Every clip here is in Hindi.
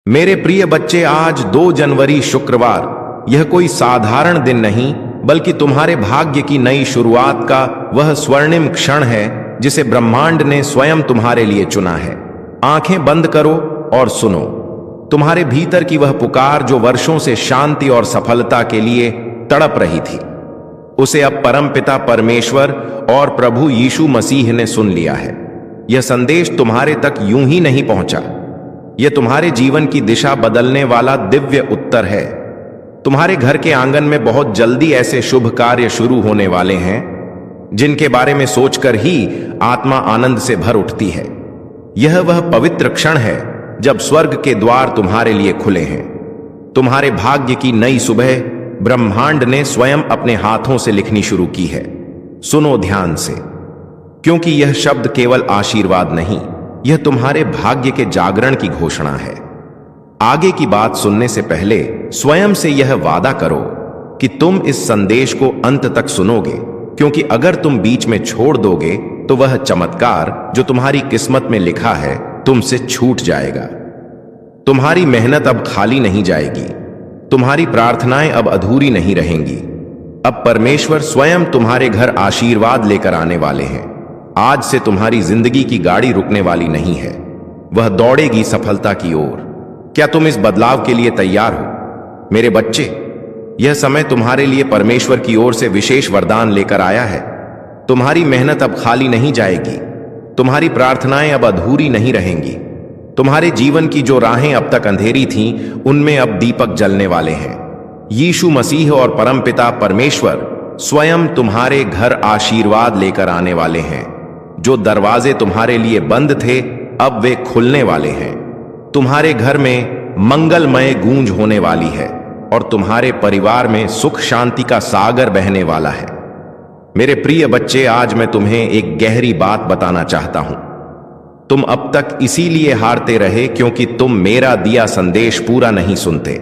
मेरे प्रिय बच्चे, आज 2 जनवरी शुक्रवार, यह कोई साधारण दिन नहीं बल्कि तुम्हारे भाग्य की नई शुरुआत का वह स्वर्णिम क्षण है जिसे ब्रह्मांड ने स्वयं तुम्हारे लिए चुना है। आंखें बंद करो और सुनो। तुम्हारे भीतर की वह पुकार जो वर्षों से शांति और सफलता के लिए तड़प रही थी, उसे अब परमपिता परमेश्वर और प्रभु यीशु मसीह ने सुन लिया है। यह संदेश तुम्हारे तक यूं ही नहीं पहुंचा, यह तुम्हारे जीवन की दिशा बदलने वाला दिव्य उत्तर है। तुम्हारे घर के आंगन में बहुत जल्दी ऐसे शुभ कार्य शुरू होने वाले हैं जिनके बारे में सोचकर ही आत्मा आनंद से भर उठती है। यह वह पवित्र क्षण है जब स्वर्ग के द्वार तुम्हारे लिए खुले हैं। तुम्हारे भाग्य की नई सुबह ब्रह्मांड ने स्वयं अपने हाथों से लिखनी शुरू की है। सुनो ध्यान से, क्योंकि यह शब्द केवल आशीर्वाद नहीं, यह तुम्हारे भाग्य के जागरण की घोषणा है। आगे की बात सुनने से पहले स्वयं से यह वादा करो कि तुम इस संदेश को अंत तक सुनोगे, क्योंकि अगर तुम बीच में छोड़ दोगे तो वह चमत्कार जो तुम्हारी किस्मत में लिखा है तुमसे छूट जाएगा। तुम्हारी मेहनत अब खाली नहीं जाएगी, तुम्हारी प्रार्थनाएं अब अधूरी नहीं रहेंगी। अब परमेश्वर स्वयं तुम्हारे घर आशीर्वाद लेकर आने वाले हैं। आज से तुम्हारी जिंदगी की गाड़ी रुकने वाली नहीं है, वह दौड़ेगी सफलता की ओर। क्या तुम इस बदलाव के लिए तैयार हो? मेरे बच्चे, यह समय तुम्हारे लिए परमेश्वर की ओर से विशेष वरदान लेकर आया है। तुम्हारी मेहनत अब खाली नहीं जाएगी, तुम्हारी प्रार्थनाएं अब अधूरी नहीं रहेंगी। तुम्हारे जीवन की जो राहें अब तक अंधेरी थीं, उनमें अब दीपक जलने वाले हैं। यीशु मसीह और परमपिता परमेश्वर स्वयं तुम्हारे घर आशीर्वाद लेकर आने वाले हैं। जो दरवाजे तुम्हारे लिए बंद थे, अब वे खुलने वाले हैं। तुम्हारे घर में मंगलमय गूंज होने वाली है और तुम्हारे परिवार में सुख शांति का सागर बहने वाला है। मेरे प्रिय बच्चे, आज मैं तुम्हें एक गहरी बात बताना चाहता हूं। तुम अब तक इसीलिए हारते रहे क्योंकि तुम मेरा दिया संदेश पूरा नहीं सुनते।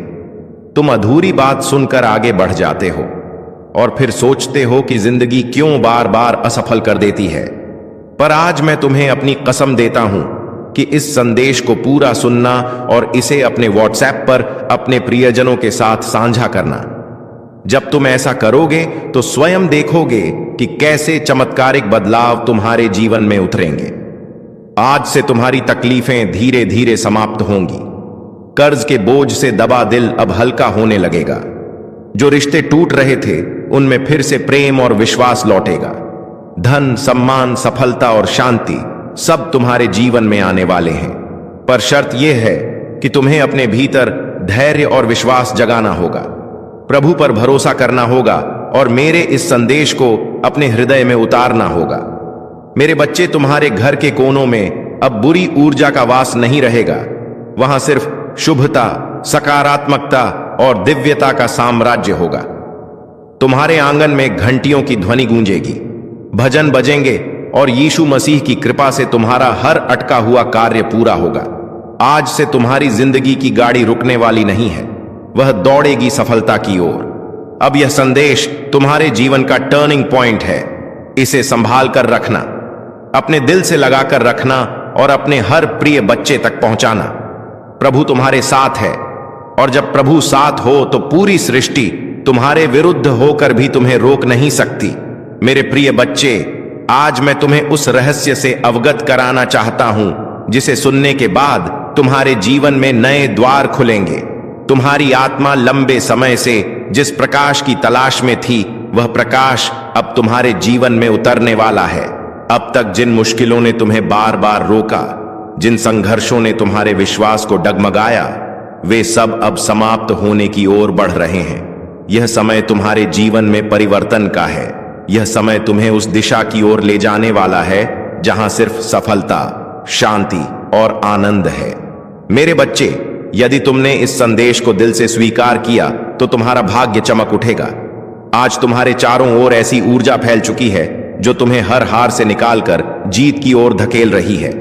तुम अधूरी बात सुनकर आगे बढ़ जाते हो और फिर सोचते हो कि जिंदगी क्यों बार बार असफल कर देती है। पर आज मैं तुम्हें अपनी कसम देता हूं कि इस संदेश को पूरा सुनना और इसे अपने व्हाट्सएप पर अपने प्रियजनों के साथ साझा करना। जब तुम ऐसा करोगे तो स्वयं देखोगे कि कैसे चमत्कारिक बदलाव तुम्हारे जीवन में उतरेंगे। आज से तुम्हारी तकलीफें धीरे धीरे समाप्त होंगी। कर्ज के बोझ से दबा दिल अब हल्का होने लगेगा। जो रिश्ते टूट रहे थे, उनमें फिर से प्रेम और विश्वास लौटेगा। धन, सम्मान, सफलता और शांति सब तुम्हारे जीवन में आने वाले हैं। पर शर्त यह है कि तुम्हें अपने भीतर धैर्य और विश्वास जगाना होगा, प्रभु पर भरोसा करना होगा और मेरे इस संदेश को अपने हृदय में उतारना होगा। मेरे बच्चे, तुम्हारे घर के कोनों में अब बुरी ऊर्जा का वास नहीं रहेगा। वहां सिर्फ शुभता, सकारात्मकता और दिव्यता का साम्राज्य होगा। तुम्हारे आंगन में घंटियों की ध्वनि गूंजेगी, भजन बजेंगे और यीशु मसीह की कृपा से तुम्हारा हर अटका हुआ कार्य पूरा होगा। आज से तुम्हारी जिंदगी की गाड़ी रुकने वाली नहीं है, वह दौड़ेगी सफलता की ओर। अब यह संदेश तुम्हारे जीवन का टर्निंग पॉइंट है। इसे संभाल कर रखना, अपने दिल से लगाकर रखना और अपने हर प्रिय बच्चे तक पहुंचाना। प्रभु तुम्हारे साथ है और जब प्रभु साथ हो तो पूरी सृष्टि तुम्हारे विरुद्ध होकर भी तुम्हें रोक नहीं सकती। मेरे प्रिय बच्चे, आज मैं तुम्हें उस रहस्य से अवगत कराना चाहता हूं जिसे सुनने के बाद तुम्हारे जीवन में नए द्वार खुलेंगे। तुम्हारी आत्मा लंबे समय से जिस प्रकाश की तलाश में थी, वह प्रकाश अब तुम्हारे जीवन में उतरने वाला है। अब तक जिन मुश्किलों ने तुम्हें बार बार रोका, जिन संघर्षों ने तुम्हारे विश्वास को डगमगाया, वे सब अब समाप्त होने की ओर बढ़ रहे हैं। यह समय तुम्हारे जीवन में परिवर्तन का है। यह समय तुम्हें उस दिशा की ओर ले जाने वाला है जहां सिर्फ सफलता, शांति और आनंद है। मेरे बच्चे, यदि तुमने इस संदेश को दिल से स्वीकार किया तो तुम्हारा भाग्य चमक उठेगा। आज तुम्हारे चारों ओर ऐसी ऊर्जा फैल चुकी है जो तुम्हें हर हार से निकालकर जीत की ओर धकेल रही है।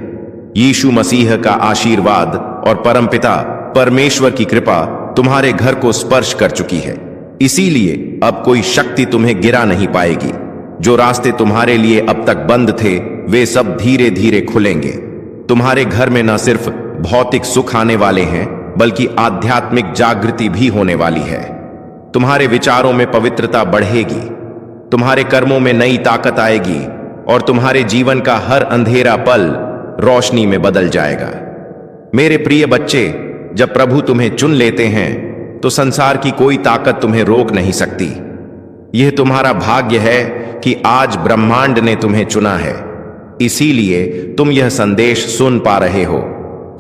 यीशु मसीह का आशीर्वाद और परमपिता परमेश्वर की कृपा तुम्हारे घर को स्पर्श कर चुकी है। इसीलिए अब कोई शक्ति तुम्हें गिरा नहीं पाएगी। जो रास्ते तुम्हारे लिए अब तक बंद थे, वे सब धीरे धीरे खुलेंगे। तुम्हारे घर में न सिर्फ भौतिक सुख आने वाले हैं, बल्कि आध्यात्मिक जागृति भी होने वाली है। तुम्हारे विचारों में पवित्रता बढ़ेगी, तुम्हारे कर्मों में नई ताकत आएगी और तुम्हारे जीवन का हर अंधेरा पल रोशनी में बदल जाएगा। मेरे प्रिय बच्चे, जब प्रभु तुम्हें चुन लेते हैं तो संसार की कोई ताकत तुम्हें रोक नहीं सकती। यह तुम्हारा भाग्य है कि आज ब्रह्मांड ने तुम्हें चुना है, इसीलिए तुम यह संदेश सुन पा रहे हो।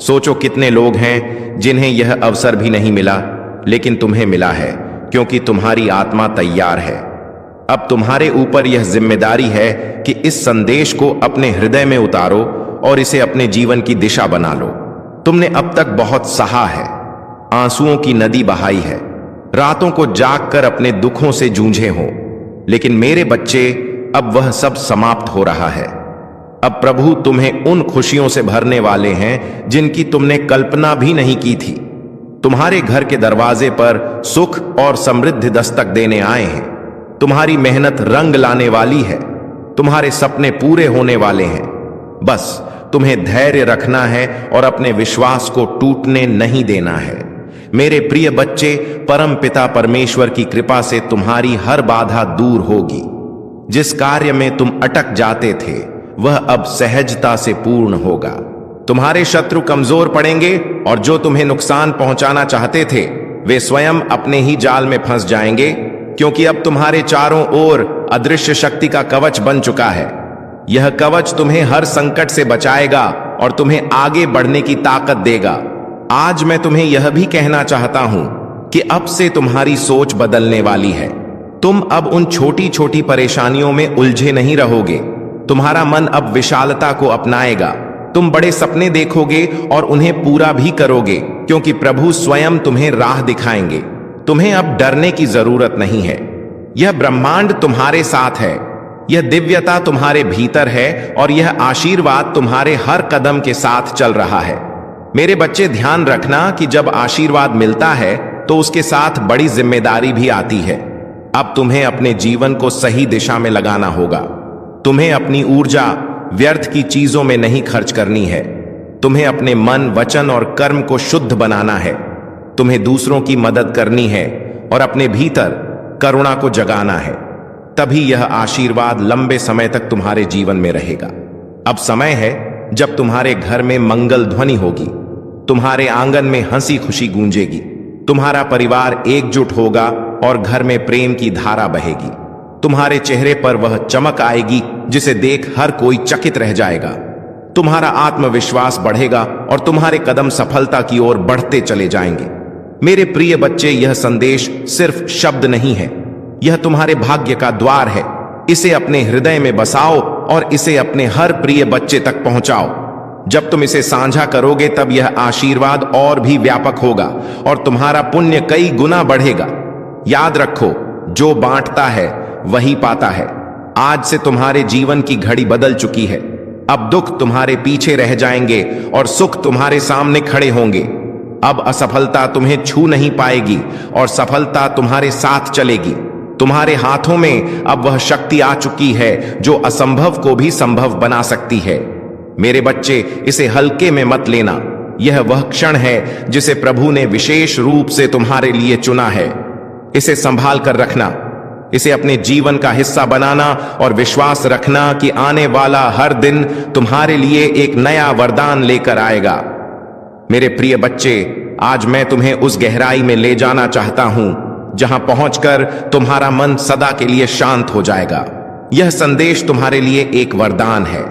सोचो कितने लोग हैं जिन्हें यह अवसर भी नहीं मिला, लेकिन तुम्हें मिला है क्योंकि तुम्हारी आत्मा तैयार है। अब तुम्हारे ऊपर यह जिम्मेदारी है कि इस संदेश को अपने हृदय में उतारो और इसे अपने जीवन की दिशा बना लो। तुमने अब तक बहुत सहा है, आंसुओं की नदी बहाई है, रातों को जागकर अपने दुखों से जूझे हो, लेकिन मेरे बच्चे, अब वह सब समाप्त हो रहा है। अब प्रभु तुम्हें उन खुशियों से भरने वाले हैं जिनकी तुमने कल्पना भी नहीं की थी। तुम्हारे घर के दरवाजे पर सुख और समृद्धि दस्तक देने आए हैं। तुम्हारी मेहनत रंग लाने वाली है, तुम्हारे सपने पूरे होने वाले हैं। बस तुम्हें धैर्य रखना है और अपने विश्वास को टूटने नहीं देना है। मेरे प्रिय बच्चे, परम पिता परमेश्वर की कृपा से तुम्हारी हर बाधा दूर होगी। जिस कार्य में तुम अटक जाते थे वह अब सहजता से पूर्ण होगा। तुम्हारे शत्रु कमजोर पड़ेंगे और जो तुम्हें नुकसान पहुंचाना चाहते थे वे स्वयं अपने ही जाल में फंस जाएंगे, क्योंकि अब तुम्हारे चारों ओर अदृश्य शक्ति का कवच बन चुका है। यह कवच तुम्हें हर संकट से बचाएगा और तुम्हें आगे बढ़ने की ताकत देगा। आज मैं तुम्हें यह भी कहना चाहता हूं कि अब से तुम्हारी सोच बदलने वाली है। तुम अब उन छोटी छोटी परेशानियों में उलझे नहीं रहोगे। तुम्हारा मन अब विशालता को अपनाएगा। तुम बड़े सपने देखोगे और उन्हें पूरा भी करोगे, क्योंकि प्रभु स्वयं तुम्हें राह दिखाएंगे। तुम्हें अब डरने की जरूरत नहीं है। यह ब्रह्मांड तुम्हारे साथ है, यह दिव्यता तुम्हारे भीतर है और यह आशीर्वाद तुम्हारे हर कदम के साथ चल रहा है। मेरे बच्चे, ध्यान रखना कि जब आशीर्वाद मिलता है तो उसके साथ बड़ी जिम्मेदारी भी आती है। अब तुम्हें अपने जीवन को सही दिशा में लगाना होगा। तुम्हें अपनी ऊर्जा व्यर्थ की चीजों में नहीं खर्च करनी है। तुम्हें अपने मन, वचन और कर्म को शुद्ध बनाना है। तुम्हें दूसरों की मदद करनी है और अपने भीतर करुणा को जगाना है। तभी यह आशीर्वाद लंबे समय तक तुम्हारे जीवन में रहेगा। अब समय है जब तुम्हारे घर में मंगल ध्वनि होगी, तुम्हारे आंगन में हंसी खुशी गूंजेगी, तुम्हारा परिवार एकजुट होगा और घर में प्रेम की धारा बहेगी। तुम्हारे चेहरे पर वह चमक आएगी जिसे देख हर कोई चकित रह जाएगा। तुम्हारा आत्मविश्वास बढ़ेगा और तुम्हारे कदम सफलता की ओर बढ़ते चले जाएंगे। मेरे प्रिय बच्चे, यह संदेश सिर्फ शब्द नहीं है, यह तुम्हारे भाग्य का द्वार है। इसे अपने हृदय में बसाओ और इसे अपने हर प्रिय बच्चे तक पहुंचाओ। जब तुम इसे साझा करोगे तब यह आशीर्वाद और भी व्यापक होगा और तुम्हारा पुण्य कई गुना बढ़ेगा। याद रखो, जो बांटता है वही पाता है। आज से तुम्हारे जीवन की घड़ी बदल चुकी है। अब दुख तुम्हारे पीछे रह जाएंगे और सुख तुम्हारे सामने खड़े होंगे। अब असफलता तुम्हें छू नहीं पाएगी और सफलता तुम्हारे साथ चलेगी। तुम्हारे हाथों में अब वह शक्ति आ चुकी है जो असंभव को भी संभव बना सकती है। मेरे बच्चे, इसे हल्के में मत लेना। यह वह क्षण है जिसे प्रभु ने विशेष रूप से तुम्हारे लिए चुना है। इसे संभाल कर रखना, इसे अपने जीवन का हिस्सा बनाना और विश्वास रखना कि आने वाला हर दिन तुम्हारे लिए एक नया वरदान लेकर आएगा। मेरे प्रिय बच्चे, आज मैं तुम्हें उस गहराई में ले जाना चाहता हूं जहां पहुंचकर तुम्हारा मन सदा के लिए शांत हो जाएगा। यह संदेश तुम्हारे लिए एक वरदान है,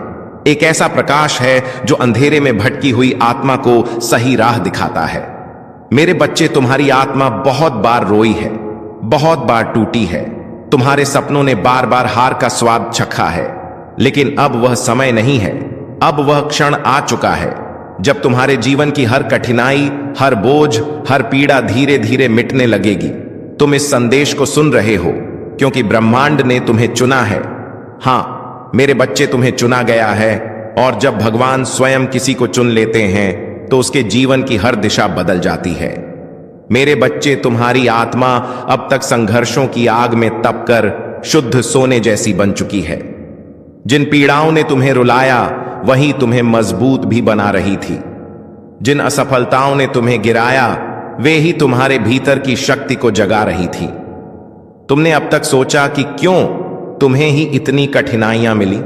एक ऐसा प्रकाश है जो अंधेरे में भटकी हुई आत्मा को सही राह दिखाता है। मेरे बच्चे, तुम्हारी आत्मा बहुत बार रोई है, बहुत बार टूटी है। तुम्हारे सपनों ने बार बार हार का स्वाद चखा है, लेकिन अब वह समय नहीं है। अब वह क्षण आ चुका है जब तुम्हारे जीवन की हर कठिनाई, हर बोझ, हर पीड़ा धीरे धीरे मिटने लगेगी। तुम इस संदेश को सुन रहे हो क्योंकि ब्रह्मांड ने तुम्हें चुना है। हां मेरे बच्चे, तुम्हें चुना गया है और जब भगवान स्वयं किसी को चुन लेते हैं तो उसके जीवन की हर दिशा बदल जाती है। मेरे बच्चे, तुम्हारी आत्मा अब तक संघर्षों की आग में तपकर शुद्ध सोने जैसी बन चुकी है। जिन पीड़ाओं ने तुम्हें रुलाया वही तुम्हें मजबूत भी बना रही थी। जिन असफलताओं ने तुम्हें गिराया वे ही तुम्हारे भीतर की शक्ति को जगा रही थी। तुमने अब तक सोचा कि क्यों तुम्हें ही इतनी कठिनाइयां मिली,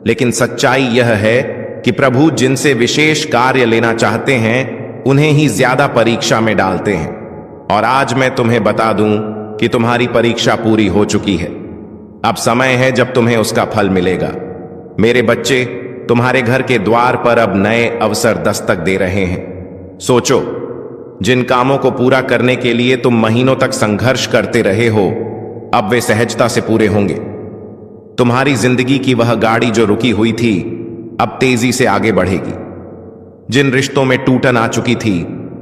लेकिन सच्चाई यह है कि प्रभु जिनसे विशेष कार्य लेना चाहते हैं उन्हें ही ज्यादा परीक्षा में डालते हैं। और आज मैं तुम्हें बता दूं कि तुम्हारी परीक्षा पूरी हो चुकी है। अब समय है जब तुम्हें उसका फल मिलेगा। मेरे बच्चे, तुम्हारे घर के द्वार पर अब नए अवसर दस्तक दे रहे हैं। सोचो, जिन कामों को पूरा करने के लिए तुम महीनों तक संघर्ष करते रहे हो, अब वे सहजता से पूरे होंगे। तुम्हारी जिंदगी की वह गाड़ी जो रुकी हुई थी अब तेजी से आगे बढ़ेगी। जिन रिश्तों में टूटन आ चुकी थी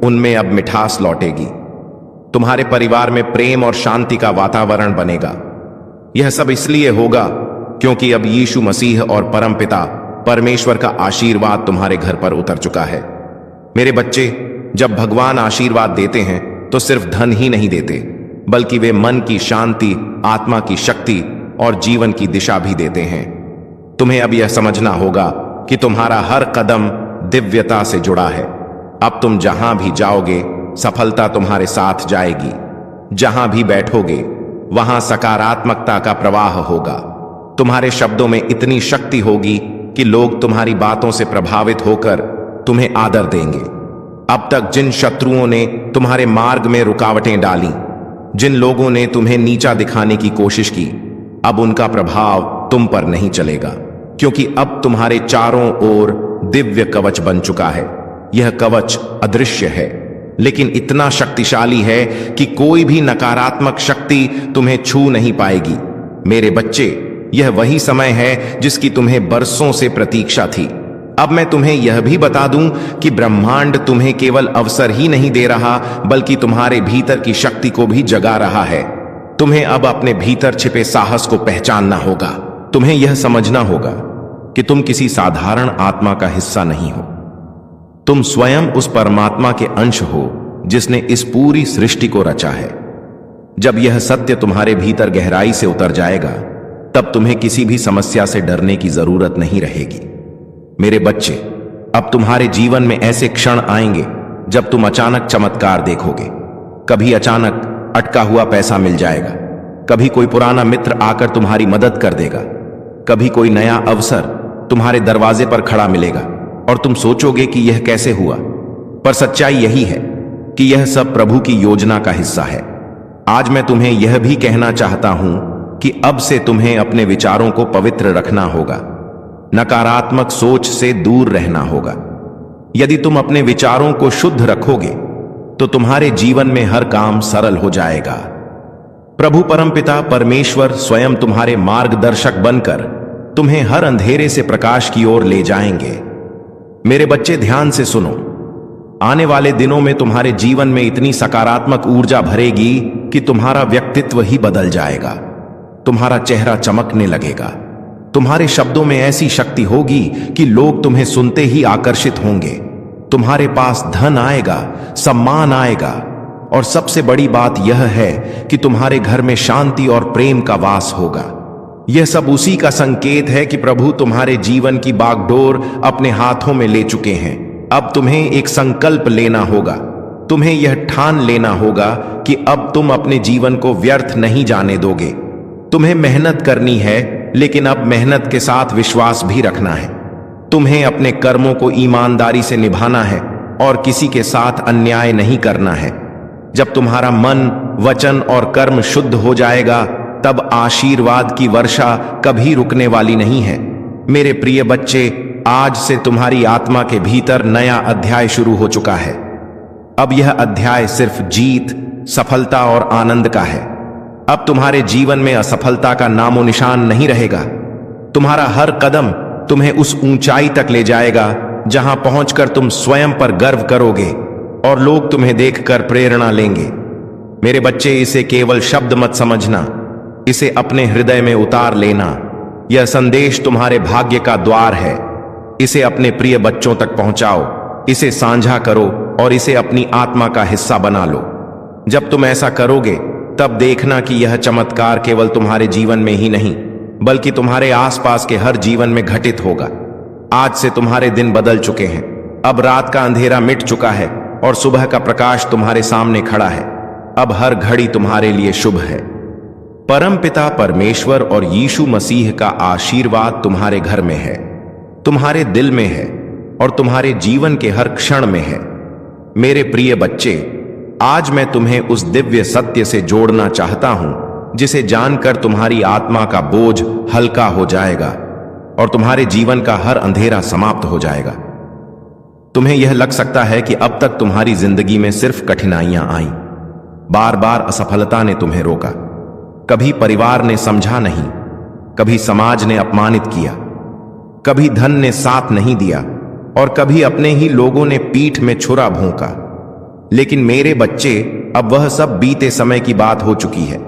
उनमें अब मिठास लौटेगी। तुम्हारे परिवार में प्रेम और शांति का वातावरण बनेगा। यह सब इसलिए होगा क्योंकि अब यीशु मसीह और परमपिता परमेश्वर का आशीर्वाद तुम्हारे घर पर उतर चुका है। मेरे बच्चे, जब भगवान आशीर्वाद देते हैं तो सिर्फ धन ही नहीं देते, बल्कि वे मन की शांति, आत्मा की शक्ति और जीवन की दिशा भी देते हैं। तुम्हें अब यह समझना होगा कि तुम्हारा हर कदम दिव्यता से जुड़ा है। अब तुम जहां भी जाओगे सफलता तुम्हारे साथ जाएगी। जहां भी बैठोगे वहां सकारात्मकता का प्रवाह होगा। तुम्हारे शब्दों में इतनी शक्ति होगी कि लोग तुम्हारी बातों से प्रभावित होकर तुम्हें आदर देंगे। अब तक जिन शत्रुओं ने तुम्हारे मार्ग में रुकावटें डाली, जिन लोगों ने तुम्हें नीचा दिखाने की कोशिश की, अब उनका प्रभाव तुम पर नहीं चलेगा, क्योंकि अब तुम्हारे चारों ओर दिव्य कवच बन चुका है। यह कवच अदृश्य है, लेकिन इतना शक्तिशाली है कि कोई भी नकारात्मक शक्ति तुम्हें छू नहीं पाएगी। मेरे बच्चे, यह वही समय है जिसकी तुम्हें बरसों से प्रतीक्षा थी। अब मैं तुम्हें यह भी बता दूं कि ब्रह्मांड तुम्हें केवल अवसर ही नहीं दे रहा, बल्कि तुम्हारे भीतर की शक्ति को भी जगा रहा है। तुम्हें अब अपने भीतर छिपे साहस को पहचानना होगा। तुम्हें यह समझना होगा कि तुम किसी साधारण आत्मा का हिस्सा नहीं हो। तुम स्वयं उस परमात्मा के अंश हो जिसने इस पूरी सृष्टि को रचा है। जब यह सत्य तुम्हारे भीतर गहराई से उतर जाएगा, तब तुम्हें किसी भी समस्या से डरने की जरूरत नहीं रहेगी। मेरे बच्चे, अब तुम्हारे जीवन में ऐसे क्षण आएंगे जब तुम अचानक चमत्कार देखोगे। कभी अचानक अटका हुआ पैसा मिल जाएगा, कभी कोई पुराना मित्र आकर तुम्हारी मदद कर देगा, कभी कोई नया अवसर तुम्हारे दरवाजे पर खड़ा मिलेगा और तुम सोचोगे कि यह कैसे हुआ। पर सच्चाई यही है कि यह सब प्रभु की योजना का हिस्सा है। आज मैं तुम्हें यह भी कहना चाहता हूं कि अब से तुम्हें अपने विचारों को पवित्र रखना होगा, नकारात्मक सोच से दूर रहना होगा। यदि तुम अपने विचारों को शुद्ध रखोगे तो तुम्हारे जीवन में हर काम सरल हो जाएगा। प्रभु परमपिता परमेश्वर स्वयं तुम्हारे मार्गदर्शक बनकर तुम्हें हर अंधेरे से प्रकाश की ओर ले जाएंगे। मेरे बच्चे, ध्यान से सुनो। आने वाले दिनों में तुम्हारे जीवन में इतनी सकारात्मक ऊर्जा भरेगी कि तुम्हारा व्यक्तित्व ही बदल जाएगा। तुम्हारा चेहरा चमकने लगेगा। तुम्हारे शब्दों में ऐसी शक्ति होगी कि लोग तुम्हें सुनते ही आकर्षित होंगे। तुम्हारे पास धन आएगा, सम्मान आएगा, और सबसे बड़ी बात यह है कि तुम्हारे घर में शांति और प्रेम का वास होगा। यह सब उसी का संकेत है कि प्रभु तुम्हारे जीवन की बागडोर अपने हाथों में ले चुके हैं। अब तुम्हें एक संकल्प लेना होगा। तुम्हें यह ठान लेना होगा कि अब तुम अपने जीवन को व्यर्थ नहीं जाने दोगे। तुम्हें मेहनत करनी है, लेकिन अब मेहनत के साथ विश्वास भी रखना है। तुम्हें अपने कर्मों को ईमानदारी से निभाना है और किसी के साथ अन्याय नहीं करना है। जब तुम्हारा मन, वचन और कर्म शुद्ध हो जाएगा, तब आशीर्वाद की वर्षा कभी रुकने वाली नहीं है। मेरे प्रिय बच्चे, आज से तुम्हारी आत्मा के भीतर नया अध्याय शुरू हो चुका है। अब यह अध्याय सिर्फ जीत, सफलता और आनंद का है। अब तुम्हारे जीवन में असफलता का नामो निशान नहीं रहेगा। तुम्हारा हर कदम तुम्हें उस ऊंचाई तक ले जाएगा जहां पहुंचकर तुम स्वयं पर गर्व करोगे और लोग तुम्हें देखकर प्रेरणा लेंगे। मेरे बच्चे, इसे केवल शब्द मत समझना, इसे अपने हृदय में उतार लेना। यह संदेश तुम्हारे भाग्य का द्वार है। इसे अपने प्रिय बच्चों तक पहुंचाओ, इसे साझा करो और इसे अपनी आत्मा का हिस्सा बना लो। जब तुम ऐसा करोगे, तब देखना कि यह चमत्कार केवल तुम्हारे जीवन में ही नहीं, बल्कि तुम्हारे आसपास के हर जीवन में घटित होगा। आज से तुम्हारे दिन बदल चुके हैं। अब रात का अंधेरा मिट चुका है और सुबह का प्रकाश तुम्हारे सामने खड़ा है। अब हर घड़ी तुम्हारे लिए शुभ है। परमपिता परमेश्वर और यीशु मसीह का आशीर्वाद तुम्हारे घर में है, तुम्हारे दिल में है और तुम्हारे जीवन के हर क्षण में है। मेरे प्रिय बच्चे, आज मैं तुम्हें उस दिव्य सत्य से जोड़ना चाहता हूं जिसे जानकर तुम्हारी आत्मा का बोझ हल्का हो जाएगा और तुम्हारे जीवन का हर अंधेरा समाप्त हो जाएगा। तुम्हें यह लग सकता है कि अब तक तुम्हारी जिंदगी में सिर्फ कठिनाइयां आईं, बार बार असफलता ने तुम्हें रोका, कभी परिवार ने समझा नहीं, कभी समाज ने अपमानित किया, कभी धन ने साथ नहीं दिया और कभी अपने ही लोगों ने पीठ में छुरा भोंका। लेकिन मेरे बच्चे, अब वह सब बीते समय की बात हो चुकी है।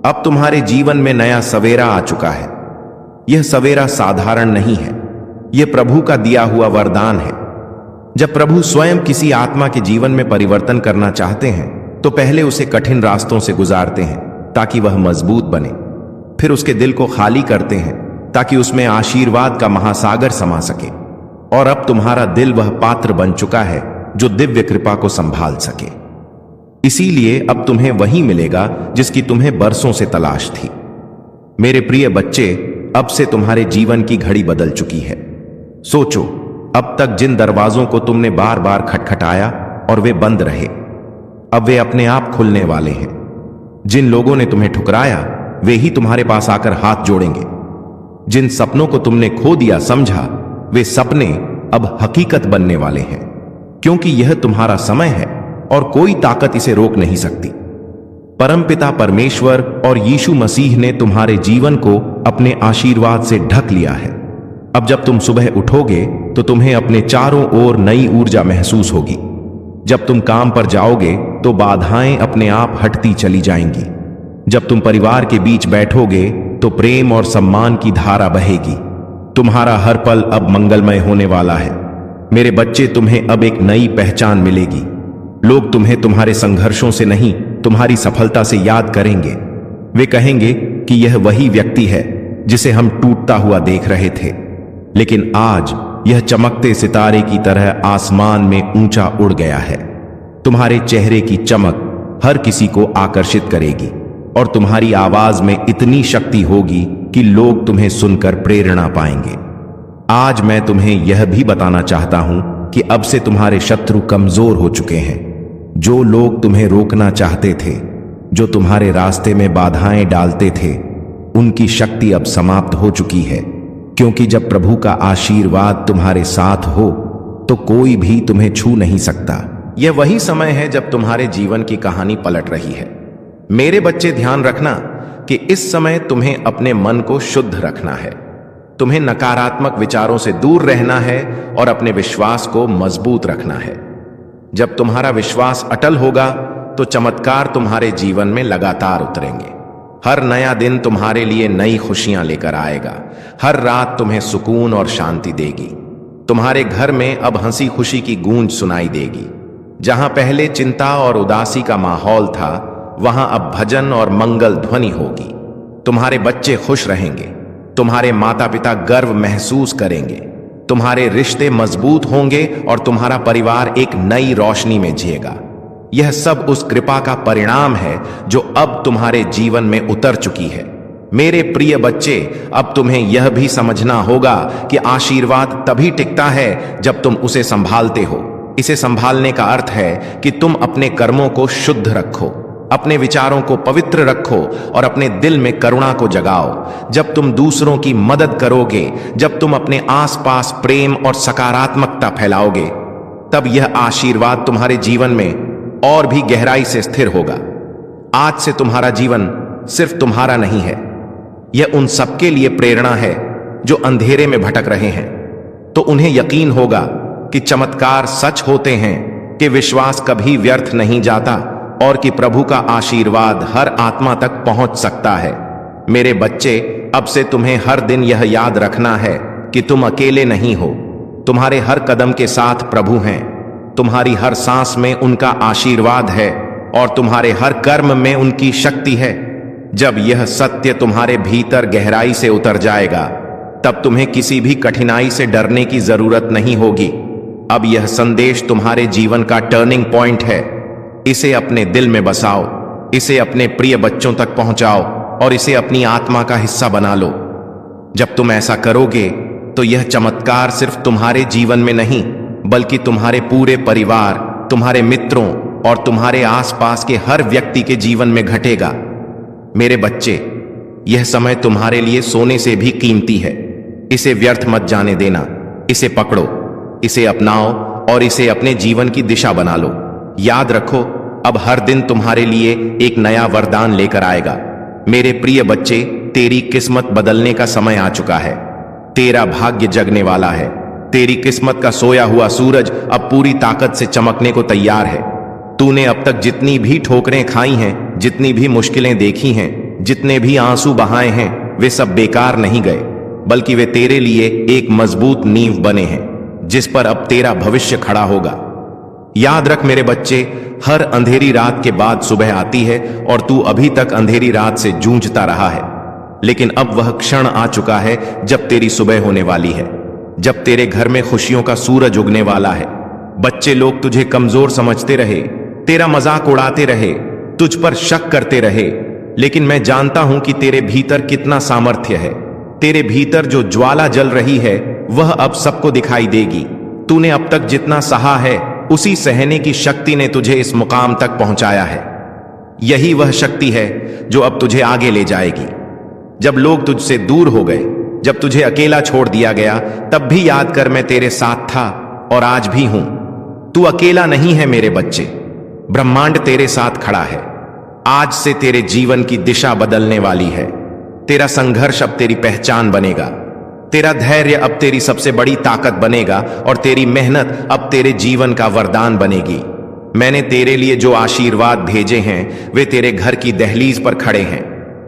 अब तुम्हारे जीवन में नया सवेरा आ चुका है। यह सवेरा साधारण नहीं है, यह प्रभु का दिया हुआ वरदान है। जब प्रभु स्वयं किसी आत्मा के जीवन में परिवर्तन करना चाहते हैं तो पहले उसे कठिन रास्तों से गुजारते हैं ताकि वह मजबूत बने। फिर उसके दिल को खाली करते हैं ताकि उसमें आशीर्वाद का महासागर समा सके। और अब तुम्हारा दिल वह पात्र बन चुका है जो दिव्य कृपा को संभाल सके। इसीलिए अब तुम्हें वही मिलेगा जिसकी तुम्हें बरसों से तलाश थी। मेरे प्रिय बच्चे, अब से तुम्हारे जीवन की घड़ी बदल चुकी है। सोचो, अब तक जिन दरवाजों को तुमने बार बार खटखटाया और वे बंद रहे, अब वे अपने आप खुलने वाले हैं। जिन लोगों ने तुम्हें ठुकराया, वे ही तुम्हारे पास आकर हाथ जोड़ेंगे। जिन सपनों को तुमने खो दिया समझा, वे सपने अब हकीकत बनने वाले हैं, क्योंकि यह तुम्हारा समय है और कोई ताकत इसे रोक नहीं सकती। परमपिता परमेश्वर और यीशु मसीह ने तुम्हारे जीवन को अपने आशीर्वाद से ढक लिया है। अब जब तुम सुबह उठोगे तो तुम्हें अपने चारों ओर नई ऊर्जा महसूस होगी। जब तुम काम पर जाओगे तो बाधाएं अपने आप हटती चली जाएंगी। जब तुम परिवार के बीच बैठोगे तो प्रेम और सम्मान की धारा बहेगी। तुम्हारा हर पल अब मंगलमय होने वाला है। मेरे बच्चे, तुम्हें अब एक नई पहचान मिलेगी। लोग तुम्हें तुम्हारे संघर्षों से नहीं, तुम्हारी सफलता से याद करेंगे। वे कहेंगे कि यह वही व्यक्ति है जिसे हम टूटता हुआ देख रहे थे, लेकिन आज यह चमकते सितारे की तरह आसमान में ऊंचा उड़ गया है। तुम्हारे चेहरे की चमक हर किसी को आकर्षित करेगी और तुम्हारी आवाज में इतनी शक्ति होगी कि लोग तुम्हें सुनकर प्रेरणा पाएंगे। आज मैं तुम्हें यह भी बताना चाहता हूं कि अब से तुम्हारे शत्रु कमजोर हो चुके हैं। जो लोग तुम्हें रोकना चाहते थे, जो तुम्हारे रास्ते में बाधाएं डालते थे, उनकी शक्ति अब समाप्त हो चुकी है, क्योंकि जब प्रभु का आशीर्वाद तुम्हारे साथ हो तो कोई भी तुम्हें छू नहीं सकता। यह वही समय है जब तुम्हारे जीवन की कहानी पलट रही है। मेरे बच्चे, ध्यान रखना कि इस समय तुम्हें अपने मन को शुद्ध रखना है। तुम्हें नकारात्मक विचारों से दूर रहना है और अपने विश्वास को मजबूत रखना है। जब तुम्हारा विश्वास अटल होगा तो चमत्कार तुम्हारे जीवन में लगातार उतरेंगे। हर नया दिन तुम्हारे लिए नई खुशियां लेकर आएगा। हर रात तुम्हें सुकून और शांति देगी। तुम्हारे घर में अब हंसी खुशी की गूंज सुनाई देगी। जहां पहले चिंता और उदासी का माहौल था, वहां अब भजन और मंगल ध्वनि होगी। तुम्हारे बच्चे खुश रहेंगे, तुम्हारे माता पिता गर्व महसूस करेंगे, तुम्हारे रिश्ते मजबूत होंगे और तुम्हारा परिवार एक नई रोशनी में जिएगा। यह सब उस कृपा का परिणाम है जो अब तुम्हारे जीवन में उतर चुकी है। मेरे प्रिय बच्चे, अब तुम्हें यह भी समझना होगा कि आशीर्वाद तभी टिकता है जब तुम उसे संभालते हो। इसे संभालने का अर्थ है कि तुम अपने कर्मों को शुद्ध रखो, अपने विचारों को पवित्र रखो और अपने दिल में करुणा को जगाओ। जब तुम दूसरों की मदद करोगे, जब तुम अपने आसपास प्रेम और सकारात्मकता फैलाओगे, तब यह आशीर्वाद तुम्हारे जीवन में और भी गहराई से स्थिर होगा। आज से तुम्हारा जीवन सिर्फ तुम्हारा नहीं है, यह उन सबके लिए प्रेरणा है जो अंधेरे में भटक रहे हैं। तो उन्हें यकीन होगा कि चमत्कार सच होते हैं, कि विश्वास कभी व्यर्थ नहीं जाता और कि प्रभु का आशीर्वाद हर आत्मा तक पहुंच सकता है। मेरे बच्चे, अब से तुम्हें हर दिन यह याद रखना है कि तुम अकेले नहीं हो। तुम्हारे हर कदम के साथ प्रभु हैं, तुम्हारी हर सांस में उनका आशीर्वाद है और तुम्हारे हर कर्म में उनकी शक्ति है। जब यह सत्य तुम्हारे भीतर गहराई से उतर जाएगा, तब तुम्हें किसी भी कठिनाई से डरने की जरूरत नहीं होगी, अब यह संदेश तुम्हारे जीवन का टर्निंग पॉइंट है। इसे अपने दिल में बसाओ, इसे अपने प्रिय बच्चों तक पहुंचाओ और इसे अपनी आत्मा का हिस्सा बना लो। जब तुम ऐसा करोगे तो यह चमत्कार सिर्फ तुम्हारे जीवन में नहीं, बल्कि तुम्हारे पूरे परिवार, तुम्हारे मित्रों और तुम्हारे आसपास के हर व्यक्ति के जीवन में घटेगा। मेरे बच्चे, यह समय तुम्हारे लिए सोने से भी कीमती है। इसे व्यर्थ मत जाने देना। इसे पकड़ो, इसे अपनाओ और इसे अपने जीवन की दिशा बना लो। याद रखो, अब हर दिन तुम्हारे लिए एक नया वरदान लेकर आएगा। मेरे प्रिय बच्चे, तेरी किस्मत बदलने का समय आ चुका है। तेरा भाग्य जगने वाला है। तेरी किस्मत का सोया हुआ सूरज अब पूरी ताकत से चमकने को तैयार है। तूने अब तक जितनी भी ठोकरें खाई हैं, जितनी भी मुश्किलें देखी हैं, जितने भी आंसू बहाए हैं, वे सब बेकार नहीं गए, बल्कि वे तेरे लिए एक मजबूत नींव बने हैं, जिस पर अब तेरा भविष्य खड़ा होगा। याद रख मेरे बच्चे, हर अंधेरी रात के बाद सुबह आती है और तू अभी तक अंधेरी रात से जूझता रहा है। लेकिन अब वह क्षण आ चुका है जब तेरी सुबह होने वाली है, जब तेरे घर में खुशियों का सूरज उगने वाला है। बच्चे लोग तुझे कमजोर समझते रहे, तेरा मजाक उड़ाते रहे, तुझ पर शक करते रहे, लेकिन मैं जानता हूं कि तेरे भीतर कितना सामर्थ्य है। तेरे भीतर जो ज्वाला जल रही है वह अब सबको दिखाई देगी। तूने अब तक जितना सहा है, उसी सहने की शक्ति ने तुझे इस मुकाम तक पहुंचाया है। यही वह शक्ति है जो अब तुझे आगे ले जाएगी। जब लोग तुझसे दूर हो गए, जब तुझे अकेला छोड़ दिया गया, तब भी याद कर मैं तेरे साथ था और आज भी हूं। तू अकेला नहीं है मेरे बच्चे, ब्रह्मांड तेरे साथ खड़ा है। आज से तेरे जीवन की दिशा बदलने वाली है। तेरा संघर्ष अब तेरी पहचान बनेगा, तेरा धैर्य अब तेरी सबसे बड़ी ताकत बनेगा और तेरी मेहनत अब तेरे जीवन का वरदान बनेगी। मैंने तेरे लिए जो आशीर्वाद भेजे हैं वे तेरे घर की दहलीज पर खड़े हैं।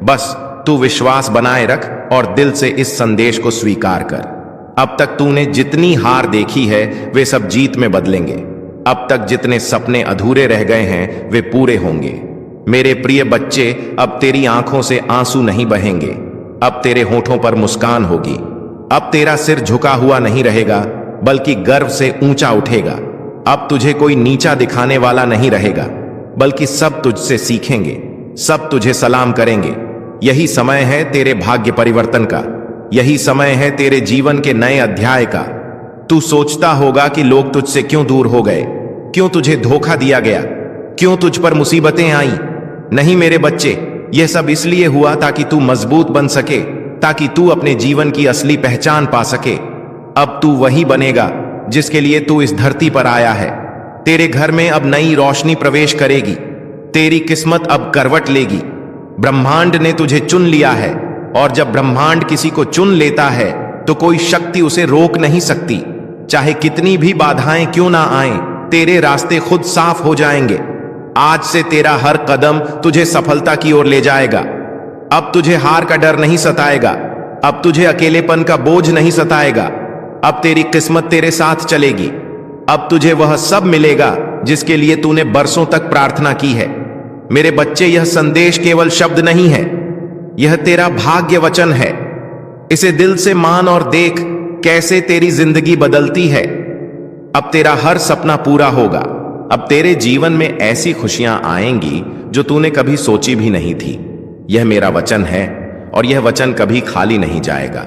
बस तू विश्वास बनाए रख और दिल से इस संदेश को स्वीकार कर। अब तक तूने जितनी हार देखी है वे सब जीत में बदलेंगे। अब तक जितने सपने अधूरे रह गए हैं वे पूरे होंगे। मेरे प्रिय बच्चे, अब तेरी आंखों से आंसू नहीं बहेंगे, अब तेरे होठों पर मुस्कान होगी। अब तेरा सिर झुका हुआ नहीं रहेगा, बल्कि गर्व से ऊंचा उठेगा। अब तुझे कोई नीचा दिखाने वाला नहीं रहेगा, बल्कि सब तुझसे सीखेंगे, सब तुझे सलाम करेंगे। यही समय है तेरे भाग्य परिवर्तन का, यही समय है तेरे जीवन के नए अध्याय का। तू सोचता होगा कि लोग तुझसे क्यों दूर हो गए, क्यों तुझे धोखा दिया गया, क्यों तुझ पर मुसीबतें आई। नहीं मेरे बच्चे, यह सब इसलिए हुआ ताकि तू मजबूत बन सके, ताकि तू अपने जीवन की असली पहचान पा सके। अब तू वही बनेगा जिसके लिए तू इस धरती पर आया है। तेरे घर में अब नई रोशनी प्रवेश करेगी, तेरी किस्मत अब करवट लेगी। ब्रह्मांड ने तुझे चुन लिया है और जब ब्रह्मांड किसी को चुन लेता है तो कोई शक्ति उसे रोक नहीं सकती। चाहे कितनी भी बाधाएं क्यों ना आएं, तेरे रास्ते खुद साफ हो जाएंगे। आज से तेरा हर कदम तुझे सफलता की ओर ले जाएगा। अब तुझे हार का डर नहीं सताएगा, अब तुझे अकेलेपन का बोझ नहीं सताएगा। अब तेरी किस्मत तेरे साथ चलेगी। अब तुझे वह सब मिलेगा जिसके लिए तूने बरसों तक प्रार्थना की है। मेरे बच्चे, यह संदेश केवल शब्द नहीं है, यह तेरा भाग्य वचन है। इसे दिल से मान और देख कैसे तेरी जिंदगी बदलती है। अब तेरा हर सपना पूरा होगा। अब तेरे जीवन में ऐसी खुशियां आएंगी जो तूने कभी सोची भी नहीं थी। यह मेरा वचन है और यह वचन कभी खाली नहीं जाएगा।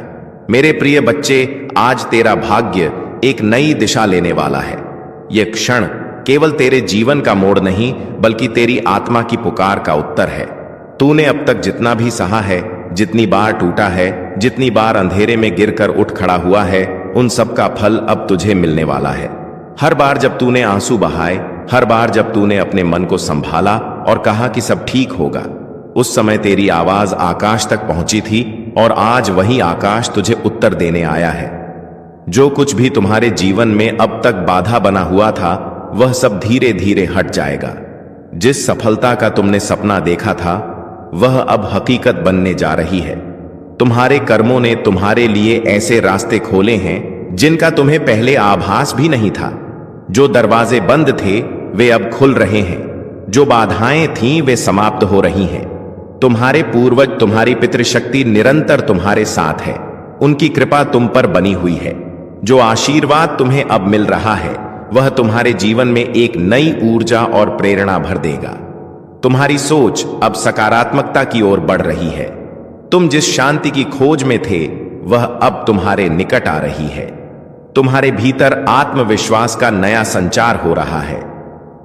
मेरे प्रिय बच्चे, आज तेरा भाग्य एक नई दिशा लेने वाला है। यह क्षण केवल तेरे जीवन का मोड़ नहीं, बल्कि तेरी आत्मा की पुकार का उत्तर है। तूने अब तक जितना भी सहा है, जितनी बार टूटा है, जितनी बार अंधेरे में गिरकर उठ खड़ा हुआ है, उन सब का फल अब तुझे मिलने वाला है। हर बार जब तूने आंसू बहाए, हर बार जब तूने अपने मन को संभाला और कहा कि सब ठीक होगा, उस समय तेरी आवाज आकाश तक पहुंची थी और आज वही आकाश तुझे उत्तर देने आया है। जो कुछ भी तुम्हारे जीवन में अब तक बाधा बना हुआ था, वह सब धीरे धीरे हट जाएगा। जिस सफलता का तुमने सपना देखा था, वह अब हकीकत बनने जा रही है। तुम्हारे कर्मों ने तुम्हारे लिए ऐसे रास्ते खोले हैं जिनका तुम्हें पहले आभास भी नहीं था। जो दरवाजे बंद थे वे अब खुल रहे हैं, जो बाधाएं थीं वे समाप्त हो रही हैं। तुम्हारे पूर्वज, तुम्हारी पितृशक्ति निरंतर तुम्हारे साथ है, उनकी कृपा तुम पर बनी हुई है। जो आशीर्वाद तुम्हें अब मिल रहा है वह तुम्हारे जीवन में एक नई ऊर्जा और प्रेरणा भर देगा। तुम्हारी सोच अब सकारात्मकता की ओर बढ़ रही है। तुम जिस शांति की खोज में थे वह अब तुम्हारे निकट आ रही है। तुम्हारे भीतर आत्मविश्वास का नया संचार हो रहा है।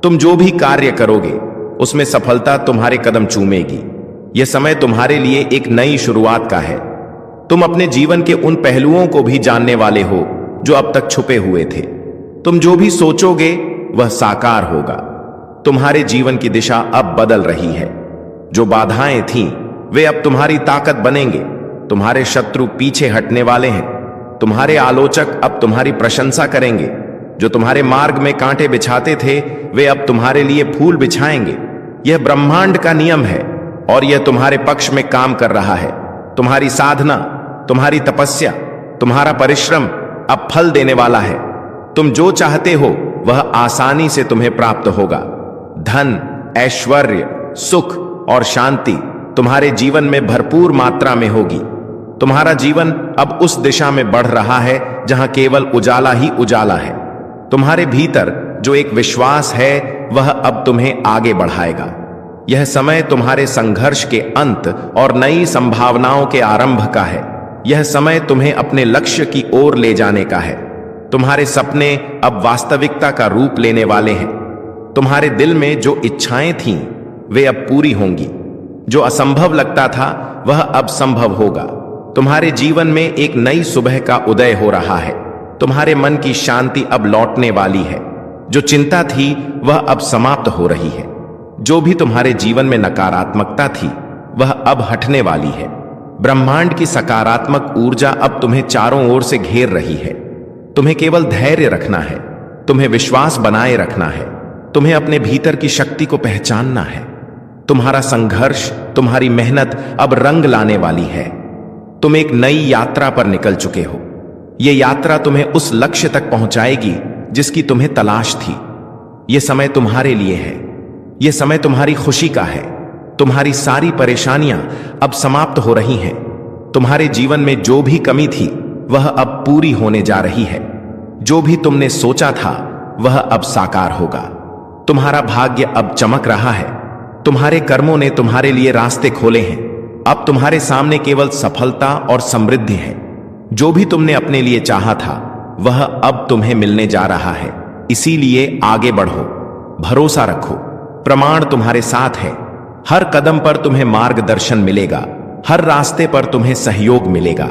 तुम जो भी कार्य करोगे उसमें सफलता तुम्हारे कदम चूमेगी। यह समय तुम्हारे लिए एक नई शुरुआत का है। तुम अपने जीवन के उन पहलुओं को भी जानने वाले हो जो अब तक छुपे हुए थे। तुम जो भी सोचोगे वह साकार होगा। तुम्हारे जीवन की दिशा अब बदल रही है। जो बाधाएं थीं वे अब तुम्हारी ताकत बनेंगे। तुम्हारे शत्रु पीछे हटने वाले हैं। तुम्हारे आलोचक अब तुम्हारी प्रशंसा करेंगे। जो तुम्हारे मार्ग में कांटे बिछाते थे वे अब तुम्हारे लिए फूल बिछाएंगे। यह ब्रह्मांड का नियम है और यह तुम्हारे पक्ष में काम कर रहा है। तुम्हारी साधना, तुम्हारी तपस्या, तुम्हारा परिश्रम अब फल देने वाला है। तुम जो चाहते हो वह आसानी से तुम्हें प्राप्त होगा। धन, ऐश्वर्य, सुख और शांति तुम्हारे जीवन में भरपूर मात्रा में होगी। तुम्हारा जीवन अब उस दिशा में बढ़ रहा है जहां केवल उजाला ही उजाला है। तुम्हारे भीतर जो एक विश्वास है वह अब तुम्हें आगे बढ़ाएगा। यह समय तुम्हारे संघर्ष के अंत और नई संभावनाओं के आरंभ का है। यह समय तुम्हें अपने लक्ष्य की ओर ले जाने का है। तुम्हारे सपने अब वास्तविकता का रूप लेने वाले हैं। तुम्हारे दिल में जो इच्छाएं थीं वे अब पूरी होंगी। जो असंभव लगता था वह अब संभव होगा। तुम्हारे जीवन में एक नई सुबह का उदय हो रहा है। तुम्हारे मन की शांति अब लौटने वाली है। जो चिंता थी वह अब समाप्त हो रही है। जो भी तुम्हारे जीवन में नकारात्मकता थी वह अब हटने वाली है। ब्रह्मांड की सकारात्मक ऊर्जा अब तुम्हें चारों ओर से घेर रही है। तुम्हें केवल धैर्य रखना है। तुम्हें विश्वास बनाए रखना है। तुम्हें अपने भीतर की शक्ति को पहचानना है। तुम्हारा संघर्ष, तुम्हारी मेहनत अब रंग लाने वाली है। तुम एक नई यात्रा पर निकल चुके हो। यह यात्रा तुम्हें उस लक्ष्य तक पहुंचाएगी जिसकी तुम्हें तलाश थी। यह समय तुम्हारे लिए है। यह समय तुम्हारी खुशी का है। तुम्हारी सारी परेशानियां अब समाप्त हो रही हैं। तुम्हारे जीवन में जो भी कमी थी वह अब पूरी होने जा रही है। जो भी तुमने सोचा था वह अब साकार होगा। तुम्हारा भाग्य अब चमक रहा है। तुम्हारे कर्मों ने तुम्हारे लिए रास्ते खोले हैं। अब तुम्हारे सामने केवल सफलता और समृद्धि है। जो भी तुमने अपने लिए चाहा था वह अब तुम्हें मिलने जा रहा है। इसीलिए आगे बढ़ो, भरोसा रखो। प्रमाण तुम्हारे साथ है। हर कदम पर तुम्हें मार्गदर्शन मिलेगा। हर रास्ते पर तुम्हें सहयोग मिलेगा।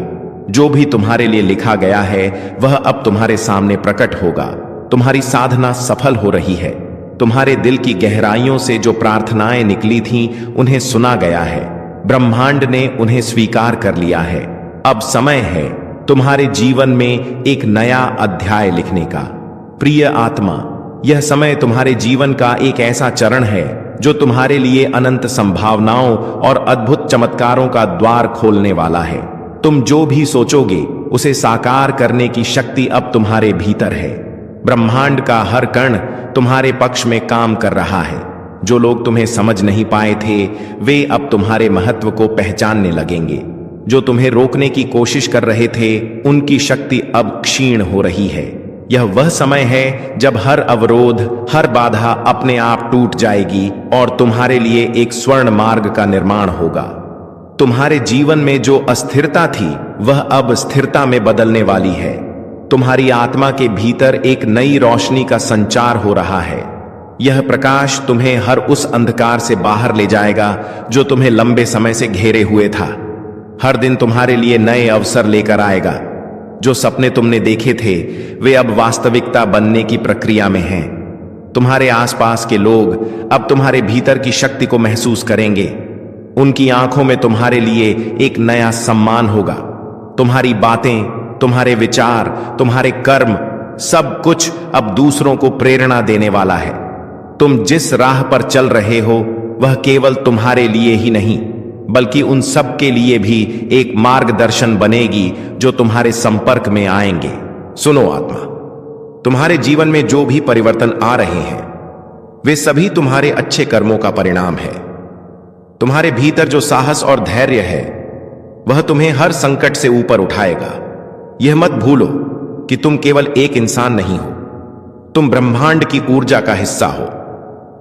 जो भी तुम्हारे लिए लिखा गया है वह अब तुम्हारे सामने प्रकट होगा। तुम्हारी साधना सफल हो रही है। तुम्हारे दिल की गहराइयों से जो प्रार्थनाएं निकली थीं उन्हें सुना गया है। ब्रह्मांड ने उन्हें स्वीकार कर लिया है। अब समय है तुम्हारे जीवन में एक नया अध्याय लिखने का। प्रिय आत्मा, यह समय तुम्हारे जीवन का एक ऐसा चरण है जो तुम्हारे लिए अनंत संभावनाओं और अद्भुत चमत्कारों का द्वार खोलने वाला है। तुम जो भी सोचोगे उसे साकार करने की शक्ति अब तुम्हारे भीतर है। ब्रह्मांड का हर कण तुम्हारे पक्ष में काम कर रहा है। जो लोग तुम्हें समझ नहीं पाए थे वे अब तुम्हारे महत्व को पहचानने लगेंगे। जो तुम्हें रोकने की कोशिश कर रहे थे उनकी शक्ति अब क्षीण हो रही है। यह वह समय है जब हर अवरोध, हर बाधा अपने आप टूट जाएगी और तुम्हारे लिए एक स्वर्ण मार्ग का निर्माण होगा। तुम्हारे जीवन में जो अस्थिरता थी वह अब स्थिरता में बदलने वाली है। तुम्हारी आत्मा के भीतर एक नई रोशनी का संचार हो रहा है। यह प्रकाश तुम्हें हर उस अंधकार से बाहर ले जाएगा जो तुम्हें लंबे समय से घेरे हुए था। हर दिन तुम्हारे लिए नए अवसर लेकर आएगा। जो सपने तुमने देखे थे वे अब वास्तविकता बनने की प्रक्रिया में हैं। तुम्हारे आसपास के लोग अब तुम्हारे भीतर की शक्ति को महसूस करेंगे। उनकी आंखों में तुम्हारे लिए एक नया सम्मान होगा। तुम्हारी बातें, तुम्हारे विचार, तुम्हारे कर्म, सब कुछ अब दूसरों को प्रेरणा देने वाला है। तुम जिस राह पर चल रहे हो वह केवल तुम्हारे लिए ही नहीं बल्कि उन सब के लिए भी एक मार्गदर्शन बनेगी जो तुम्हारे संपर्क में आएंगे। सुनो आत्मा, तुम्हारे जीवन में जो भी परिवर्तन आ रहे हैं वे सभी तुम्हारे अच्छे कर्मों का परिणाम है। तुम्हारे भीतर जो साहस और धैर्य है वह तुम्हें हर संकट से ऊपर उठाएगा। यह मत भूलो कि तुम केवल एक इंसान नहीं हो, तुम ब्रह्मांड की ऊर्जा का हिस्सा हो।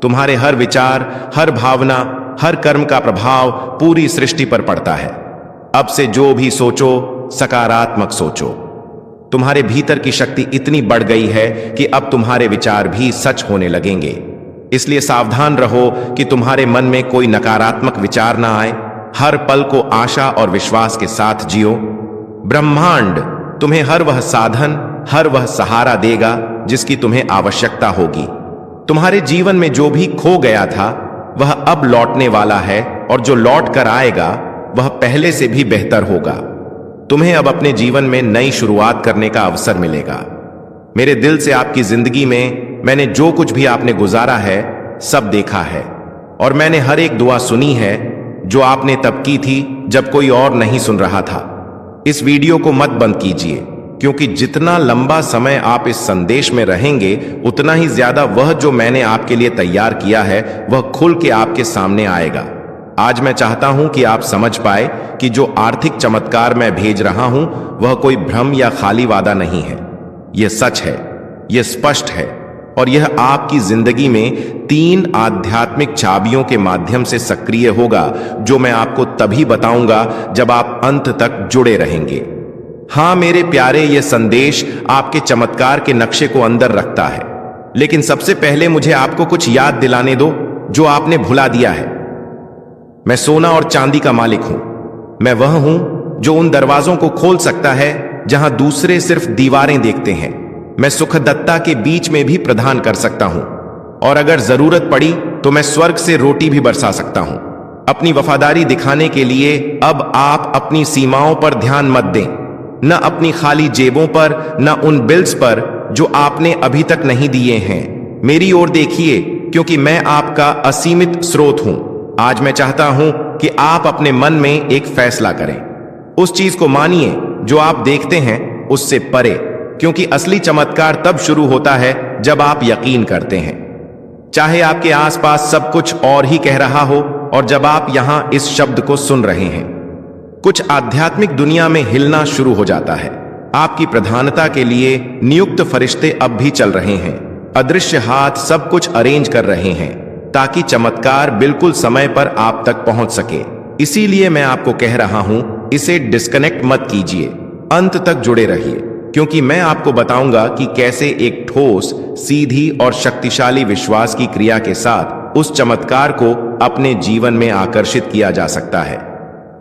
तुम्हारे हर विचार, हर भावना, हर कर्म का प्रभाव पूरी सृष्टि पर पड़ता है। अब से जो भी सोचो, सकारात्मक सोचो। तुम्हारे भीतर की शक्ति इतनी बढ़ गई है कि अब तुम्हारे विचार भी सच होने लगेंगे। इसलिए सावधान रहो कि तुम्हारे मन में कोई नकारात्मक विचार ना आए। हर पल को आशा और विश्वास के साथ जियो। ब्रह्मांड तुम्हें हर वह साधन, हर वह सहारा देगा जिसकी तुम्हें आवश्यकता होगी। तुम्हारे जीवन में जो भी खो गया था वह अब लौटने वाला है, और जो लौट कर आएगा वह पहले से भी बेहतर होगा। तुम्हें अब अपने जीवन में नई शुरुआत करने का अवसर मिलेगा। मेरे दिल से आपकी जिंदगी में मैंने जो कुछ भी आपने गुजारा है सब देखा है, और मैंने हर एक दुआ सुनी है जो आपने तब की थी जब कोई और नहीं सुन रहा था। इस वीडियो को मत बंद कीजिए, क्योंकि जितना लंबा समय आप इस संदेश में रहेंगे उतना ही ज्यादा वह जो मैंने आपके लिए तैयार किया है वह खुल के आपके सामने आएगा। आज मैं चाहता हूं कि आप समझ पाए कि जो आर्थिक चमत्कार मैं भेज रहा हूं वह कोई भ्रम या खाली वादा नहीं है। यह सच है, यह स्पष्ट है, और यह आपकी जिंदगी में 3 आध्यात्मिक चाबियों के माध्यम से सक्रिय होगा, जो मैं आपको तभी बताऊंगा जब आप अंत तक जुड़े रहेंगे। हां मेरे प्यारे, यह संदेश आपके चमत्कार के नक्शे को अंदर रखता है, लेकिन सबसे पहले मुझे आपको कुछ याद दिलाने दो जो आपने भुला दिया है। मैं सोना और चांदी का मालिक हूं। मैं वह हूं जो उन दरवाजों को खोल सकता है जहां दूसरे सिर्फ दीवारें देखते हैं। मैं सुखदत्ता के बीच में भी प्रदान कर सकता हूं, और अगर जरूरत पड़ी तो मैं स्वर्ग से रोटी भी बरसा सकता हूं। अपनी वफादारी दिखाने के लिए अब आप अपनी सीमाओं पर ध्यान मत दें, न अपनी खाली जेबों पर, न उन बिल्स पर जो आपने अभी तक नहीं दिए हैं। मेरी ओर देखिए, क्योंकि मैं आपका असीमित स्रोत हूं। आज मैं चाहता हूं कि आप अपने मन में एक फैसला करें। उस चीज को मानिए जो आप देखते हैं उससे परे, क्योंकि असली चमत्कार तब शुरू होता है जब आप यकीन करते हैं। चाहे आपके आसपास सब कुछ और ही कह रहा हो, और जब आप यहां इस शब्द को सुन रहे हैं, कुछ आध्यात्मिक दुनिया में हिलना शुरू हो जाता है। आपकी प्रधानता के लिए नियुक्त फरिश्ते अब भी चल रहे हैं। अदृश्य हाथ सब कुछ अरेंज कर रहे हैं ताकि चमत्कार बिल्कुल समय पर आप तक पहुंच सके। इसीलिए मैं आपको कह रहा हूं, इसे डिस्कनेक्ट मत कीजिए, अंत तक जुड़े रहिए, क्योंकि मैं आपको बताऊंगा कि कैसे एक ठोस, सीधी और शक्तिशाली विश्वास की क्रिया के साथ उस चमत्कार को अपने जीवन में आकर्षित किया जा सकता है।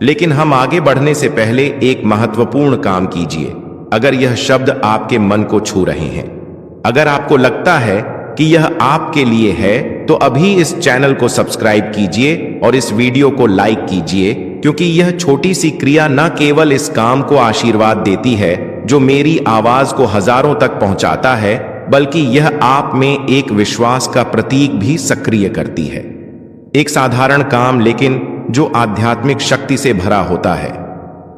लेकिन हम आगे बढ़ने से पहले एक महत्वपूर्ण काम कीजिए। अगर यह शब्द आपके मन को छू रहे हैं, अगर आपको लगता है कि यह आपके लिए है, तो अभी इस चैनल को सब्सक्राइब कीजिए और इस वीडियो को लाइक कीजिए, क्योंकि यह छोटी सी क्रिया न केवल इस काम को आशीर्वाद देती है जो मेरी आवाज को हजारों तक पहुंचाता है, बल्कि यह आप में एक विश्वास का प्रतीक भी सक्रिय करती है। एक साधारण काम, लेकिन जो आध्यात्मिक शक्ति से भरा होता है।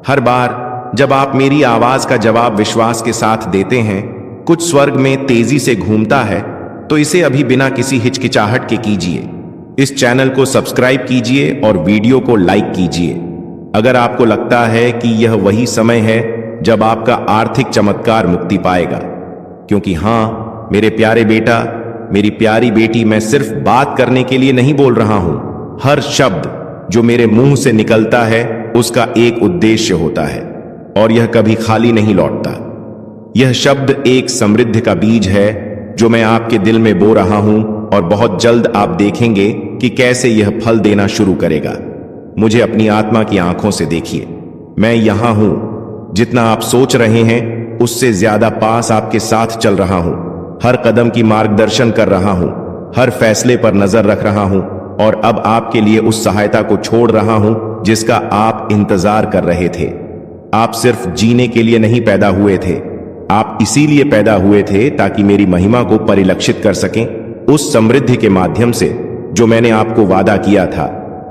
हर बार जब आप मेरी आवाज का जवाब विश्वास के साथ देते हैं, कुछ स्वर्ग में तेजी से घूमता है। तो इसे अभी बिना किसी हिचकिचाहट के कीजिए। इस चैनल को सब्सक्राइब कीजिए और वीडियो को लाइक कीजिए। अगर आपको लगता है कि यह वही समय है जब आपका आर्थिक चमत्कार मुक्ति पाएगा, क्योंकि हां मेरे प्यारे बेटा, मेरी प्यारी बेटी, मैं सिर्फ बात करने के लिए नहीं बोल रहा हूं। हर शब्द जो मेरे मुंह से निकलता है उसका एक उद्देश्य होता है, और यह कभी खाली नहीं लौटता। यह शब्द एक समृद्धि का बीज है जो मैं आपके दिल में बो रहा हूं, और बहुत जल्द आप देखेंगे कि कैसे यह फल देना शुरू करेगा। मुझे अपनी आत्मा की आंखों से देखिए। मैं यहां हूं। जितना आप सोच रहे हैं उससे ज्यादा पास आपके साथ चल रहा हूं। हर कदम की मार्गदर्शन कर रहा हूं, हर फैसले पर नजर रख रहा हूं, और अब आपके लिए उस सहायता को छोड़ रहा हूं जिसका आप इंतजार कर रहे थे। आप सिर्फ जीने के लिए नहीं पैदा हुए थे, आप इसीलिए पैदा हुए थे ताकि मेरी महिमा को परिलक्षित कर सकें उस समृद्धि के माध्यम से जो मैंने आपको वादा किया था।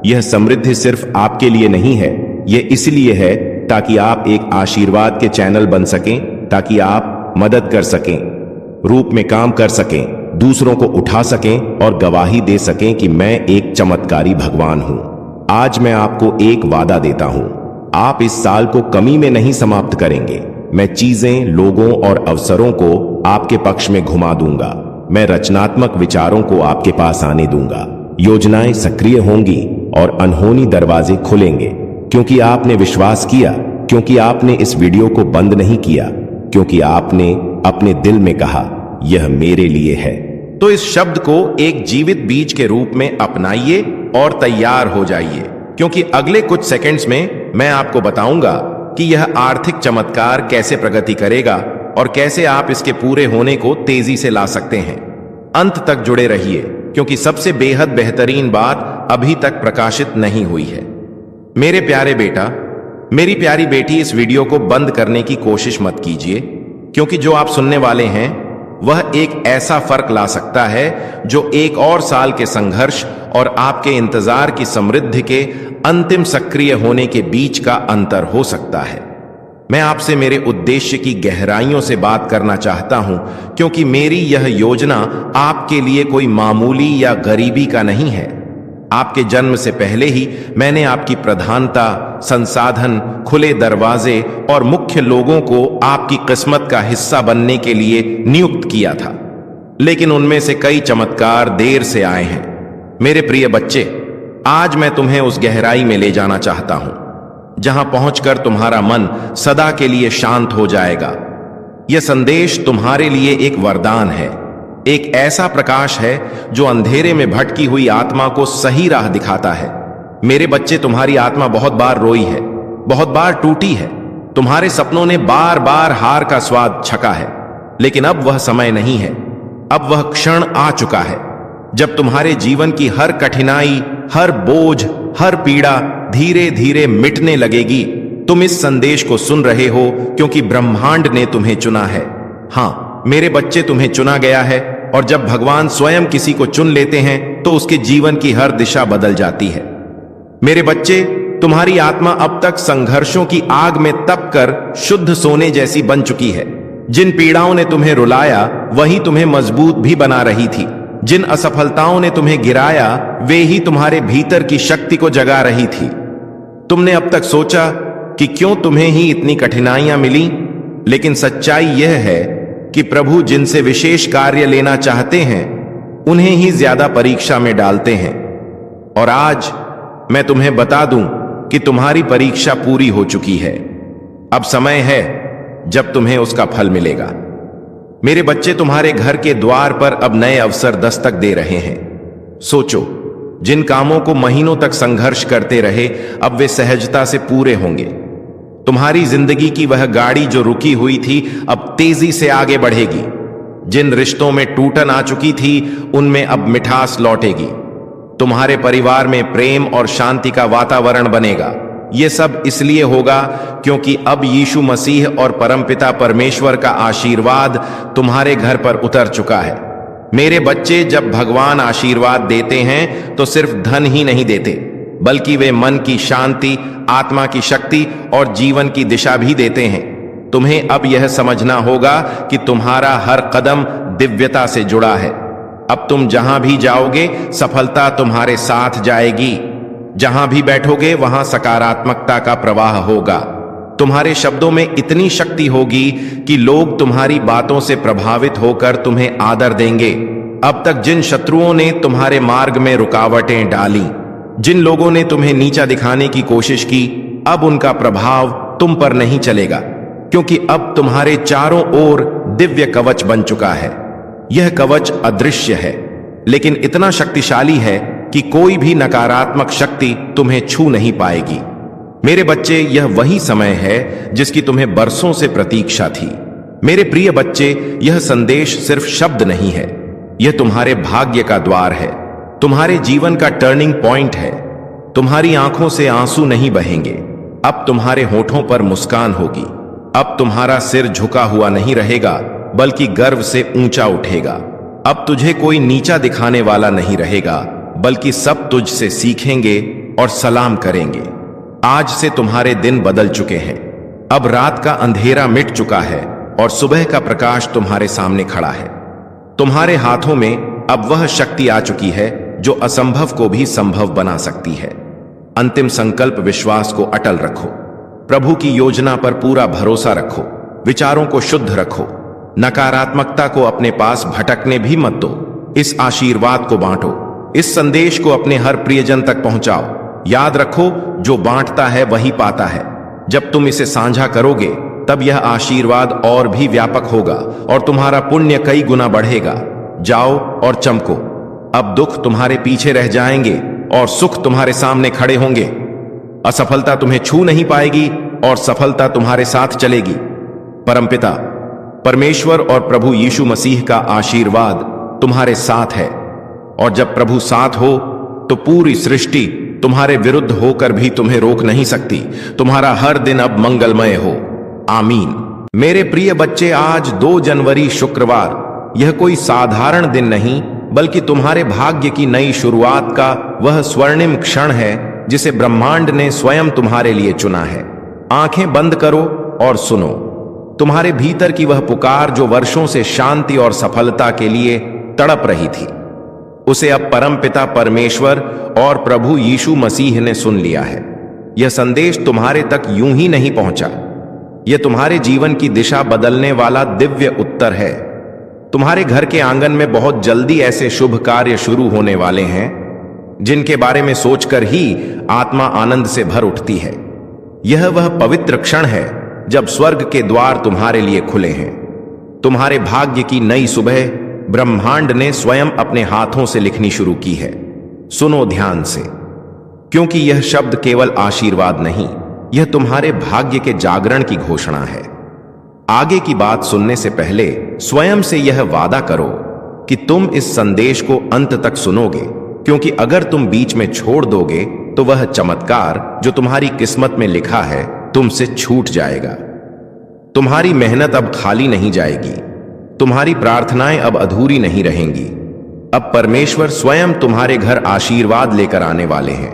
यह समृद्धि सिर्फ आपके लिए नहीं है, यह इसलिए है ताकि आप एक आशीर्वाद के चैनल बन सकें, ताकि आप मदद कर सकें, रूप में काम कर सकें, दूसरों को उठा सकें और गवाही दे सकें कि मैं एक चमत्कारी भगवान हूं। आज मैं आपको एक वादा देता हूं, आप इस साल को कमी में नहीं समाप्त करेंगे, मैं चीजें, लोगों और अवसरों को आपके पक्ष में घुमा दूंगा। मैं रचनात्मक विचारों को आपके पास आने दूंगा। योजनाएं सक्रिय होंगी और अनहोनी दरवाजे खुलेंगे, क्योंकि आपने विश्वास किया, क्योंकि आपने इस वीडियो को बंद नहीं किया, क्योंकि आपने अपने दिल में कहा यह मेरे लिए है। तो इस शब्द को एक जीवित बीज के रूप में अपनाइए और तैयार हो जाइए, क्योंकि अगले कुछ सेकंड्स में मैं आपको बताऊंगा कि यह आर्थिक चमत्कार कैसे प्रगति करेगा और कैसे आप इसके पूरे होने को तेजी से ला सकते हैं। अंत तक जुड़े रहिए, क्योंकि सबसे बेहद बेहतरीन बात अभी तक प्रकाशित नहीं हुई है। मेरे प्यारे बेटा, मेरी प्यारी बेटी, इस वीडियो को बंद करने की कोशिश मत कीजिए, क्योंकि जो आप सुनने वाले हैं वह एक ऐसा फर्क ला सकता है जो 1 और साल के संघर्ष और आपके इंतजार की समृद्धि के अंतिम सक्रिय होने के बीच का अंतर हो सकता है। मैं आपसे मेरे उद्देश्य की गहराइयों से बात करना चाहता हूं, क्योंकि मेरी यह योजना आपके लिए कोई मामूली या गरीबी का नहीं है। आपके जन्म से पहले ही मैंने आपकी प्रधानता, संसाधन, खुले दरवाजे और मुख्य लोगों को आपकी किस्मत का हिस्सा बनने के लिए नियुक्त किया था, लेकिन उनमें से कई चमत्कार देर से आए हैं। मेरे प्रिय बच्चे, आज मैं तुम्हें उस गहराई में ले जाना चाहता हूं जहां पहुंचकर तुम्हारा मन सदा के लिए शांत हो जाएगा। यह संदेश तुम्हारे लिए एक वरदान है, एक ऐसा प्रकाश है जो अंधेरे में भटकी हुई आत्मा को सही राह दिखाता है। मेरे बच्चे, तुम्हारी आत्मा बहुत बार रोई है, बहुत बार टूटी है। तुम्हारे सपनों ने बार बार हार का स्वाद चखा है, लेकिन अब वह समय नहीं है। अब वह क्षण आ चुका है जब तुम्हारे जीवन की हर कठिनाई, हर बोझ, हर पीड़ा धीरे धीरे मिटने लगेगी। तुम इस संदेश को सुन रहे हो क्योंकि ब्रह्मांड ने तुम्हें चुना है। हाँ मेरे बच्चे, तुम्हें चुना गया है, और जब भगवान स्वयं किसी को चुन लेते हैं तो उसके जीवन की हर दिशा बदल जाती है। मेरे बच्चे, तुम्हारी आत्मा अब तक संघर्षों की आग में तप कर शुद्ध सोने जैसी बन चुकी है। जिन पीड़ाओं ने तुम्हें रुलाया वही तुम्हें मजबूत भी बना रही थी। जिन असफलताओं ने तुम्हें गिराया वे ही तुम्हारे भीतर की शक्ति को जगा रही थी। तुमने अब तक सोचा कि क्यों तुम्हें ही इतनी कठिनाइयां मिली, लेकिन सच्चाई यह है कि प्रभु जिनसे विशेष कार्य लेना चाहते हैं उन्हें ही ज्यादा परीक्षा में डालते हैं। और आज मैं तुम्हें बता दूं कि तुम्हारी परीक्षा पूरी हो चुकी है। अब समय है जब तुम्हें उसका फल मिलेगा। मेरे बच्चे, तुम्हारे घर के द्वार पर अब नए अवसर दस्तक दे रहे हैं। सोचो, जिन कामों को महीनों तक संघर्ष करते रहे अब वे सहजता से पूरे होंगे। तुम्हारी जिंदगी की वह गाड़ी जो रुकी हुई थी अब तेजी से आगे बढ़ेगी। जिन रिश्तों में टूटन आ चुकी थी उनमें अब मिठास लौटेगी। तुम्हारे परिवार में प्रेम और शांति का वातावरण बनेगा। यह सब इसलिए होगा क्योंकि अब यीशु मसीह और परमपिता परमेश्वर का आशीर्वाद तुम्हारे घर पर उतर चुका है। मेरे बच्चे, जब भगवान आशीर्वाद देते हैं तो सिर्फ धन ही नहीं देते, बल्कि वे मन की शांति, आत्मा की शक्ति और जीवन की दिशा भी देते हैं। तुम्हें अब यह समझना होगा कि तुम्हारा हर कदम दिव्यता से जुड़ा है। अब तुम जहां भी जाओगे सफलता तुम्हारे साथ जाएगी। जहां भी बैठोगे वहां सकारात्मकता का प्रवाह होगा। तुम्हारे शब्दों में इतनी शक्ति होगी कि लोग तुम्हारी बातों से प्रभावित होकर तुम्हें आदर देंगे। अब तक जिन शत्रुओं ने तुम्हारे मार्ग में रुकावटें डाली, जिन लोगों ने तुम्हें नीचा दिखाने की कोशिश की, अब उनका प्रभाव तुम पर नहीं चलेगा, क्योंकि अब तुम्हारे चारों ओर दिव्य कवच बन चुका है। यह कवच अदृश्य है, लेकिन इतना शक्तिशाली है कि कोई भी नकारात्मक शक्ति तुम्हें छू नहीं पाएगी। मेरे बच्चे, यह वही समय है जिसकी तुम्हें बरसों से प्रतीक्षा थी। मेरे प्रिय बच्चे, यह संदेश सिर्फ शब्द नहीं है, यह तुम्हारे भाग्य का द्वार है, तुम्हारे जीवन का टर्निंग पॉइंट है। तुम्हारी आंखों से आंसू नहीं बहेंगे, अब तुम्हारे होठों पर मुस्कान होगी। अब तुम्हारा सिर झुका हुआ नहीं रहेगा, बल्कि गर्व से ऊंचा उठेगा। अब तुझे कोई नीचा दिखाने वाला नहीं रहेगा, बल्कि सब तुझसे सीखेंगे और सलाम करेंगे। आज से तुम्हारे दिन बदल चुके हैं। अब रात का अंधेरा मिट चुका है और सुबह का प्रकाश तुम्हारे सामने खड़ा है। तुम्हारे हाथों में अब वह शक्ति आ चुकी है जो असंभव को भी संभव बना सकती है। अंतिम संकल्प, विश्वास को अटल रखो। प्रभु की योजना पर पूरा भरोसा रखो। विचारों को शुद्ध रखो, नकारात्मकता को अपने पास भटकने भी मत दो। इस आशीर्वाद को बांटो, इस संदेश को अपने हर प्रियजन तक पहुंचाओ। याद रखो, जो बांटता है वही पाता है। जब तुम इसे साझा करोगे तब यह आशीर्वाद और भी व्यापक होगा और तुम्हारा पुण्य कई गुना बढ़ेगा। जाओ और चमको। अब दुख तुम्हारे पीछे रह जाएंगे और सुख तुम्हारे सामने खड़े होंगे। असफलता तुम्हें छू नहीं पाएगी और सफलता तुम्हारे साथ चलेगी। परमपिता परमेश्वर और प्रभु यीशु मसीह का आशीर्वाद तुम्हारे साथ है, और जब प्रभु साथ हो तो पूरी सृष्टि तुम्हारे विरुद्ध होकर भी तुम्हें रोक नहीं सकती। तुम्हारा हर दिन अब मंगलमय हो। आमीन। मेरे प्रिय बच्चे, आज 2 जनवरी शुक्रवार यह कोई साधारण दिन नहीं बल्कि तुम्हारे भाग्य की नई शुरुआत का वह स्वर्णिम क्षण है जिसे ब्रह्मांड ने स्वयं तुम्हारे लिए चुना है। आंखें बंद करो और सुनो। तुम्हारे भीतर की वह पुकार जो वर्षों से शांति और सफलता के लिए तड़प रही थी, उसे अब परमपिता परमेश्वर और प्रभु यीशु मसीह ने सुन लिया है। यह संदेश तुम्हारे तक यूं ही नहीं पहुंचा। यह तुम्हारे जीवन की दिशा बदलने वाला दिव्य उत्तर है। तुम्हारे घर के आंगन में बहुत जल्दी ऐसे शुभ कार्य शुरू होने वाले हैं जिनके बारे में सोचकर ही आत्मा आनंद से भर उठती है। यह वह पवित्र क्षण है जब स्वर्ग के द्वार तुम्हारे लिए खुले हैं। तुम्हारे भाग्य की नई सुबह ब्रह्मांड ने स्वयं अपने हाथों से लिखनी शुरू की है। सुनो ध्यान से, क्योंकि यह शब्द केवल आशीर्वाद नहीं, यह तुम्हारे भाग्य के जागरण की घोषणा है। आगे की बात सुनने से पहले स्वयं से यह वादा करो कि तुम इस संदेश को अंत तक सुनोगे, क्योंकि अगर तुम बीच में छोड़ दोगे तो वह चमत्कार जो तुम्हारी किस्मत में लिखा है तुमसे छूट जाएगा। तुम्हारी मेहनत अब खाली नहीं जाएगी, तुम्हारी प्रार्थनाएं अब अधूरी नहीं रहेंगी। अब परमेश्वर स्वयं तुम्हारे घर आशीर्वाद लेकर आने वाले हैं।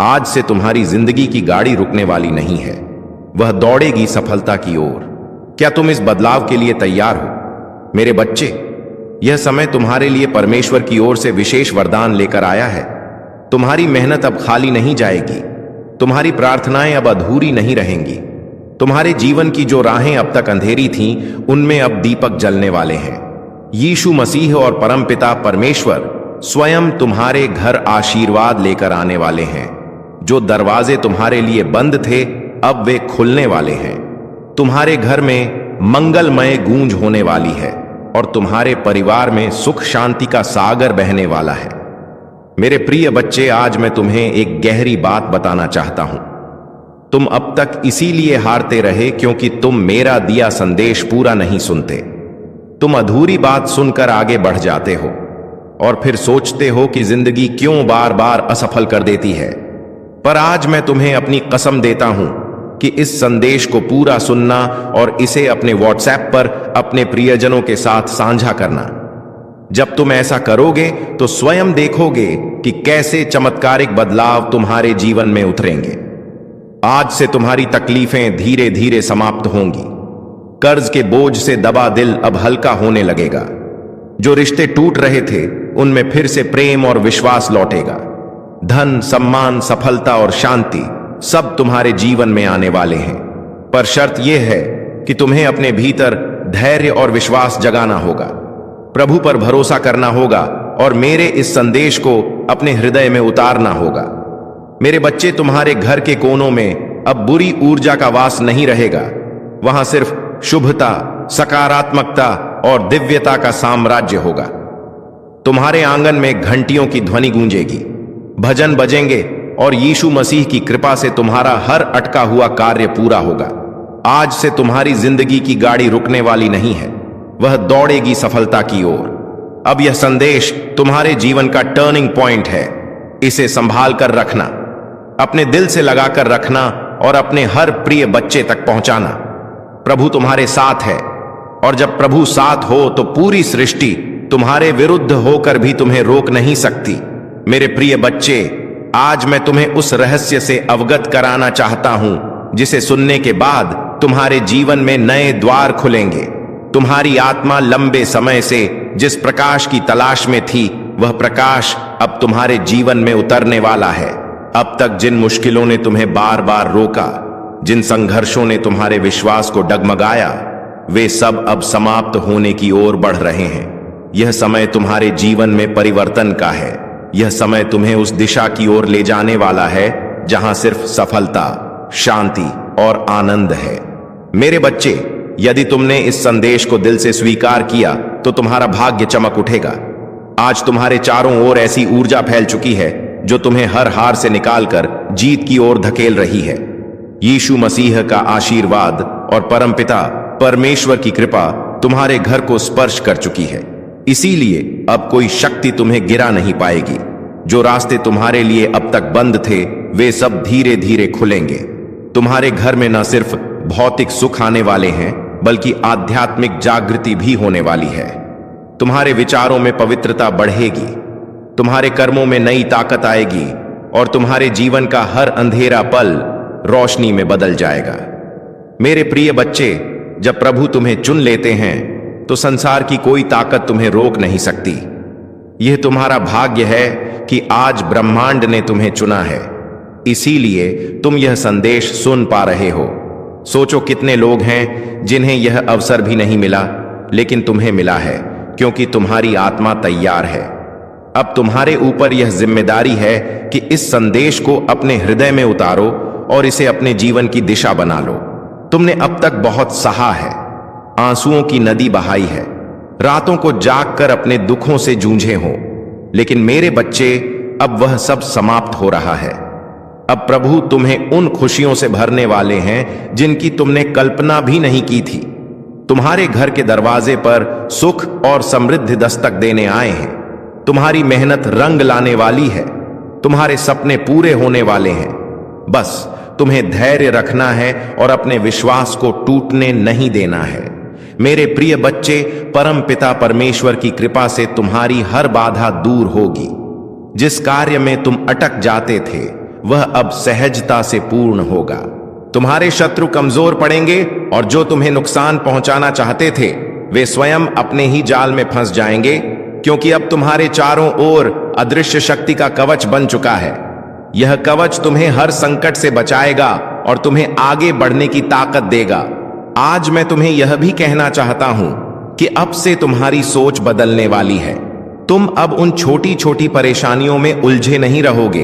आज से तुम्हारी जिंदगी की गाड़ी रुकने वाली नहीं है, वह दौड़ेगी सफलता की ओर। क्या तुम इस बदलाव के लिए तैयार हो? मेरे बच्चे, यह समय तुम्हारे लिए परमेश्वर की ओर से विशेष वरदान लेकर आया है। तुम्हारी मेहनत अब खाली नहीं जाएगी, तुम्हारी प्रार्थनाएं अब अधूरी नहीं रहेंगी। तुम्हारे जीवन की जो राहें अब तक अंधेरी थीं, उनमें अब दीपक जलने वाले हैं। यीशु मसीह और परमपिता परमेश्वर स्वयं तुम्हारे घर आशीर्वाद लेकर आने वाले हैं। जो दरवाजे तुम्हारे लिए बंद थे, अब वे खुलने वाले हैं। तुम्हारे घर में मंगलमय गूंज होने वाली है और तुम्हारे परिवार में सुख शांति का सागर बहने वाला है। मेरे प्रिय बच्चे, आज मैं तुम्हें एक गहरी बात बताना चाहता हूं। तुम अब तक इसीलिए हारते रहे क्योंकि तुम मेरा दिया संदेश पूरा नहीं सुनते। तुम अधूरी बात सुनकर आगे बढ़ जाते हो और फिर सोचते हो कि जिंदगी क्यों बार बार असफल कर देती है। पर आज मैं तुम्हें अपनी कसम देता हूं कि इस संदेश को पूरा सुनना और इसे अपने व्हाट्सएप पर अपने प्रियजनों के साथ साझा करना। जब तुम ऐसा करोगे तो स्वयं देखोगे कि कैसे चमत्कारिक बदलाव तुम्हारे जीवन में उतरेंगे। आज से तुम्हारी तकलीफें धीरे धीरे समाप्त होंगी। कर्ज के बोझ से दबा दिल अब हल्का होने लगेगा। जो रिश्ते टूट रहे थे, उनमें फिर से प्रेम और विश्वास लौटेगा। धन, सम्मान, सफलता और शांति सब तुम्हारे जीवन में आने वाले हैं। पर शर्त यह है कि तुम्हें अपने भीतर धैर्य और विश्वास जगाना होगा, प्रभु पर भरोसा करना होगा और मेरे इस संदेश को अपने हृदय में उतारना होगा। मेरे बच्चे, तुम्हारे घर के कोनों में अब बुरी ऊर्जा का वास नहीं रहेगा। वहां सिर्फ शुभता, सकारात्मकता और दिव्यता का साम्राज्य होगा। तुम्हारे आंगन में घंटियों की ध्वनि गूंजेगी, भजन बजेंगे और यीशु मसीह की कृपा से तुम्हारा हर अटका हुआ कार्य पूरा होगा। आज से तुम्हारी जिंदगी की गाड़ी रुकने वाली नहीं है, वह दौड़ेगी सफलता की ओर। अब यह संदेश तुम्हारे जीवन का टर्निंग पॉइंट है। इसे संभाल कर रखना, अपने दिल से लगाकर रखना और अपने हर प्रिय बच्चे तक पहुंचाना। प्रभु तुम्हारे साथ है और जब प्रभु साथ हो तो पूरी सृष्टि तुम्हारे विरुद्ध होकर भी तुम्हें रोक नहीं सकती। मेरे प्रिय बच्चे, आज मैं तुम्हें उस रहस्य से अवगत कराना चाहता हूं जिसे सुनने के बाद तुम्हारे जीवन में नए द्वार खुलेंगे। तुम्हारी आत्मा लंबे समय से जिस प्रकाश की तलाश में थी, वह प्रकाश अब तुम्हारे जीवन में उतरने वाला है। अब तक जिन मुश्किलों ने तुम्हें बार बार रोका, जिन संघर्षों ने तुम्हारे विश्वास को डगमगाया, वे सब अब समाप्त होने की ओर बढ़ रहे हैं। यह समय तुम्हारे जीवन में परिवर्तन का है। यह समय तुम्हें उस दिशा की ओर ले जाने वाला है जहां सिर्फ सफलता, शांति और आनंद है। मेरे बच्चे, यदि तुमने इस संदेश को दिल से स्वीकार किया तो तुम्हारा भाग्य चमक उठेगा। आज तुम्हारे चारों ओर ऐसी ऊर्जा फैल चुकी है जो तुम्हें हर हार से निकालकर जीत की ओर धकेल रही है। यीशु मसीह का आशीर्वाद और परमपिता परमेश्वर की कृपा तुम्हारे घर को स्पर्श कर चुकी है। इसीलिए अब कोई शक्ति तुम्हें गिरा नहीं पाएगी। जो रास्ते तुम्हारे लिए अब तक बंद थे, वे सब धीरे धीरे खुलेंगे। तुम्हारे घर में न सिर्फ भौतिक सुख आने वाले हैं, बल्कि आध्यात्मिक जागृति भी होने वाली है। तुम्हारे विचारों में पवित्रता बढ़ेगी, तुम्हारे कर्मों में नई ताकत आएगी और तुम्हारे जीवन का हर अंधेरा पल रोशनी में बदल जाएगा। मेरे प्रिय बच्चे, जब प्रभु तुम्हें चुन लेते हैं तो संसार की कोई ताकत तुम्हें रोक नहीं सकती। यह तुम्हारा भाग्य है कि आज ब्रह्मांड ने तुम्हें चुना है, इसीलिए तुम यह संदेश सुन पा रहे हो। सोचो कितने लोग हैं जिन्हें यह अवसर भी नहीं मिला, लेकिन तुम्हें मिला है क्योंकि तुम्हारी आत्मा तैयार है। अब तुम्हारे ऊपर यह जिम्मेदारी है कि इस संदेश को अपने हृदय में उतारो और इसे अपने जीवन की दिशा बना लो। तुमने अब तक बहुत सहा है, आंसुओं की नदी बहाई है, रातों को जागकर अपने दुखों से जूझे हो, लेकिन मेरे बच्चे, अब वह सब समाप्त हो रहा है। अब प्रभु तुम्हें उन खुशियों से भरने वाले हैं जिनकी तुमने कल्पना भी नहीं की थी। तुम्हारे घर के दरवाजे पर सुख और समृद्धि दस्तक देने आए हैं। तुम्हारी मेहनत रंग लाने वाली है, तुम्हारे सपने पूरे होने वाले हैं। बस तुम्हें धैर्य रखना है और अपने विश्वास को टूटने नहीं देना है। मेरे प्रिय बच्चे, परम पिता परमेश्वर की कृपा से तुम्हारी हर बाधा दूर होगी। जिस कार्य में तुम अटक जाते थे, वह अब सहजता से पूर्ण होगा। तुम्हारे शत्रु कमजोर पड़ेंगे और जो तुम्हें नुकसान पहुंचाना चाहते थे, वे स्वयं अपने ही जाल में फंस जाएंगे, क्योंकि अब तुम्हारे चारों ओर अदृश्य शक्ति का कवच बन चुका है। यह कवच तुम्हें हर संकट से बचाएगा और तुम्हें आगे बढ़ने की ताकत देगा। आज मैं तुम्हें यह भी कहना चाहता हूं कि अब से तुम्हारी सोच बदलने वाली है। तुम अब उन छोटी छोटी परेशानियों में उलझे नहीं रहोगे।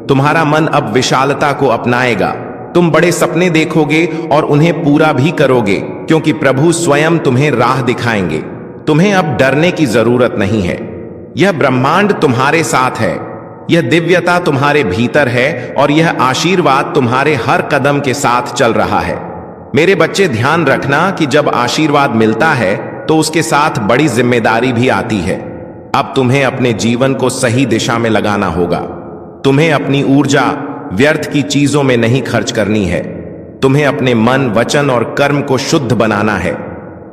तुम्हारा मन अब विशालता को अपनाएगा। तुम बड़े सपने देखोगे और उन्हें पूरा भी करोगे, क्योंकि प्रभु स्वयं तुम्हें राह दिखाएंगे। तुम्हें अब डरने की जरूरत नहीं है। यह ब्रह्मांड तुम्हारे साथ है, यह दिव्यता तुम्हारे भीतर है और यह आशीर्वाद तुम्हारे हर कदम के साथ चल रहा है। मेरे बच्चे, ध्यान रखना कि जब आशीर्वाद मिलता है तो उसके साथ बड़ी जिम्मेदारी भी आती है। अब तुम्हें अपने जीवन को सही दिशा में लगाना होगा। तुम्हें अपनी ऊर्जा व्यर्थ की चीजों में नहीं खर्च करनी है। तुम्हें अपने मन, वचन और कर्म को शुद्ध बनाना है।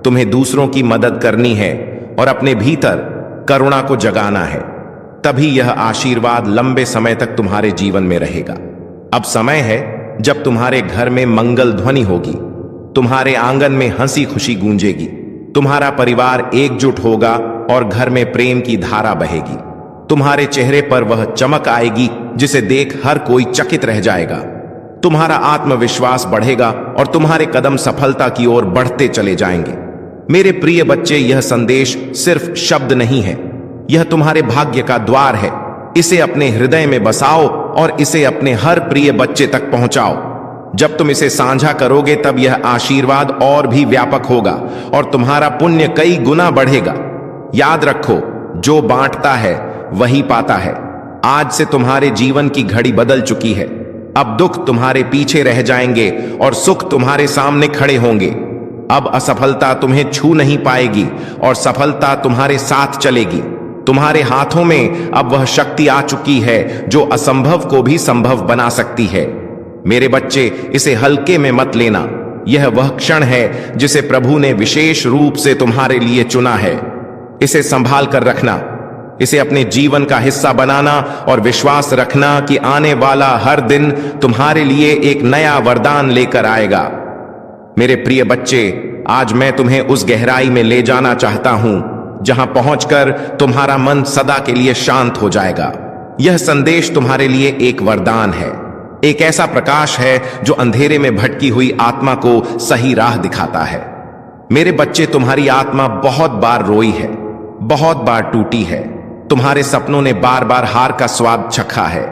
तुम्हें दूसरों की मदद करनी है और अपने भीतर करुणा को जगाना है। तभी यह आशीर्वाद लंबे समय तक तुम्हारे जीवन में रहेगा। अब समय है जब तुम्हारे घर में मंगल ध्वनि होगी, तुम्हारे आंगन में हंसी खुशी गूंजेगी, तुम्हारा परिवार एकजुट होगा और घर में प्रेम की धारा बहेगी। तुम्हारे चेहरे पर वह चमक आएगी जिसे देख हर कोई चकित रह जाएगा। तुम्हारा आत्मविश्वास बढ़ेगा और तुम्हारे कदम सफलता की ओर बढ़ते चले जाएंगे। मेरे प्रिय बच्चे, यह संदेश सिर्फ शब्द नहीं है, यह तुम्हारे भाग्य का द्वार है। इसे अपने हृदय में बसाओ और इसे अपने हर प्रिय बच्चे तक पहुंचाओ। जब तुम इसे साझा करोगे, तब यह आशीर्वाद और भी व्यापक होगा और तुम्हारा पुण्य कई गुना बढ़ेगा। याद रखो, जो बांटता है वही पाता है। आज से तुम्हारे जीवन की घड़ी बदल चुकी है। अब दुख तुम्हारे पीछे रह जाएंगे और सुख तुम्हारे सामने खड़े होंगे। अब असफलता तुम्हें छू नहीं पाएगी और सफलता तुम्हारे साथ चलेगी। तुम्हारे हाथों में अब वह शक्ति आ चुकी है जो असंभव को भी संभव बना सकती है। मेरे बच्चे, इसे हल्के में मत लेना। यह वह क्षण है जिसे प्रभु ने विशेष रूप से तुम्हारे लिए चुना है। इसे संभाल कर रखना, इसे अपने जीवन का हिस्सा बनाना और विश्वास रखना कि आने वाला हर दिन तुम्हारे लिए एक नया वरदान लेकर आएगा। मेरे प्रिय बच्चे, आज मैं तुम्हें उस गहराई में ले जाना चाहता हूं जहां पहुंचकर तुम्हारा मन सदा के लिए शांत हो जाएगा। यह संदेश तुम्हारे लिए एक वरदान है, एक ऐसा प्रकाश है जो अंधेरे में भटकी हुई आत्मा को सही राह दिखाता है। मेरे बच्चे, तुम्हारी आत्मा बहुत बार रोई है, बहुत बार टूटी है। तुम्हारे सपनों ने बार बार हार का स्वाद चखा है,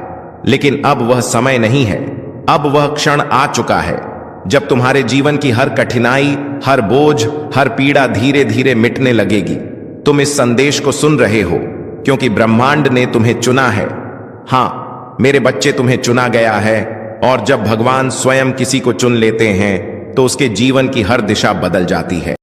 लेकिन अब वह समय नहीं है। अब वह क्षण आ चुका है जब तुम्हारे जीवन की हर कठिनाई, हर बोझ, हर पीड़ा धीरे धीरे मिटने लगेगी। तुम इस संदेश को सुन रहे हो क्योंकि ब्रह्मांड ने तुम्हें चुना है। हां मेरे बच्चे, तुम्हें चुना गया है। और जब भगवान स्वयं किसी को चुन लेते हैं तो उसके जीवन की हर दिशा बदल जाती है।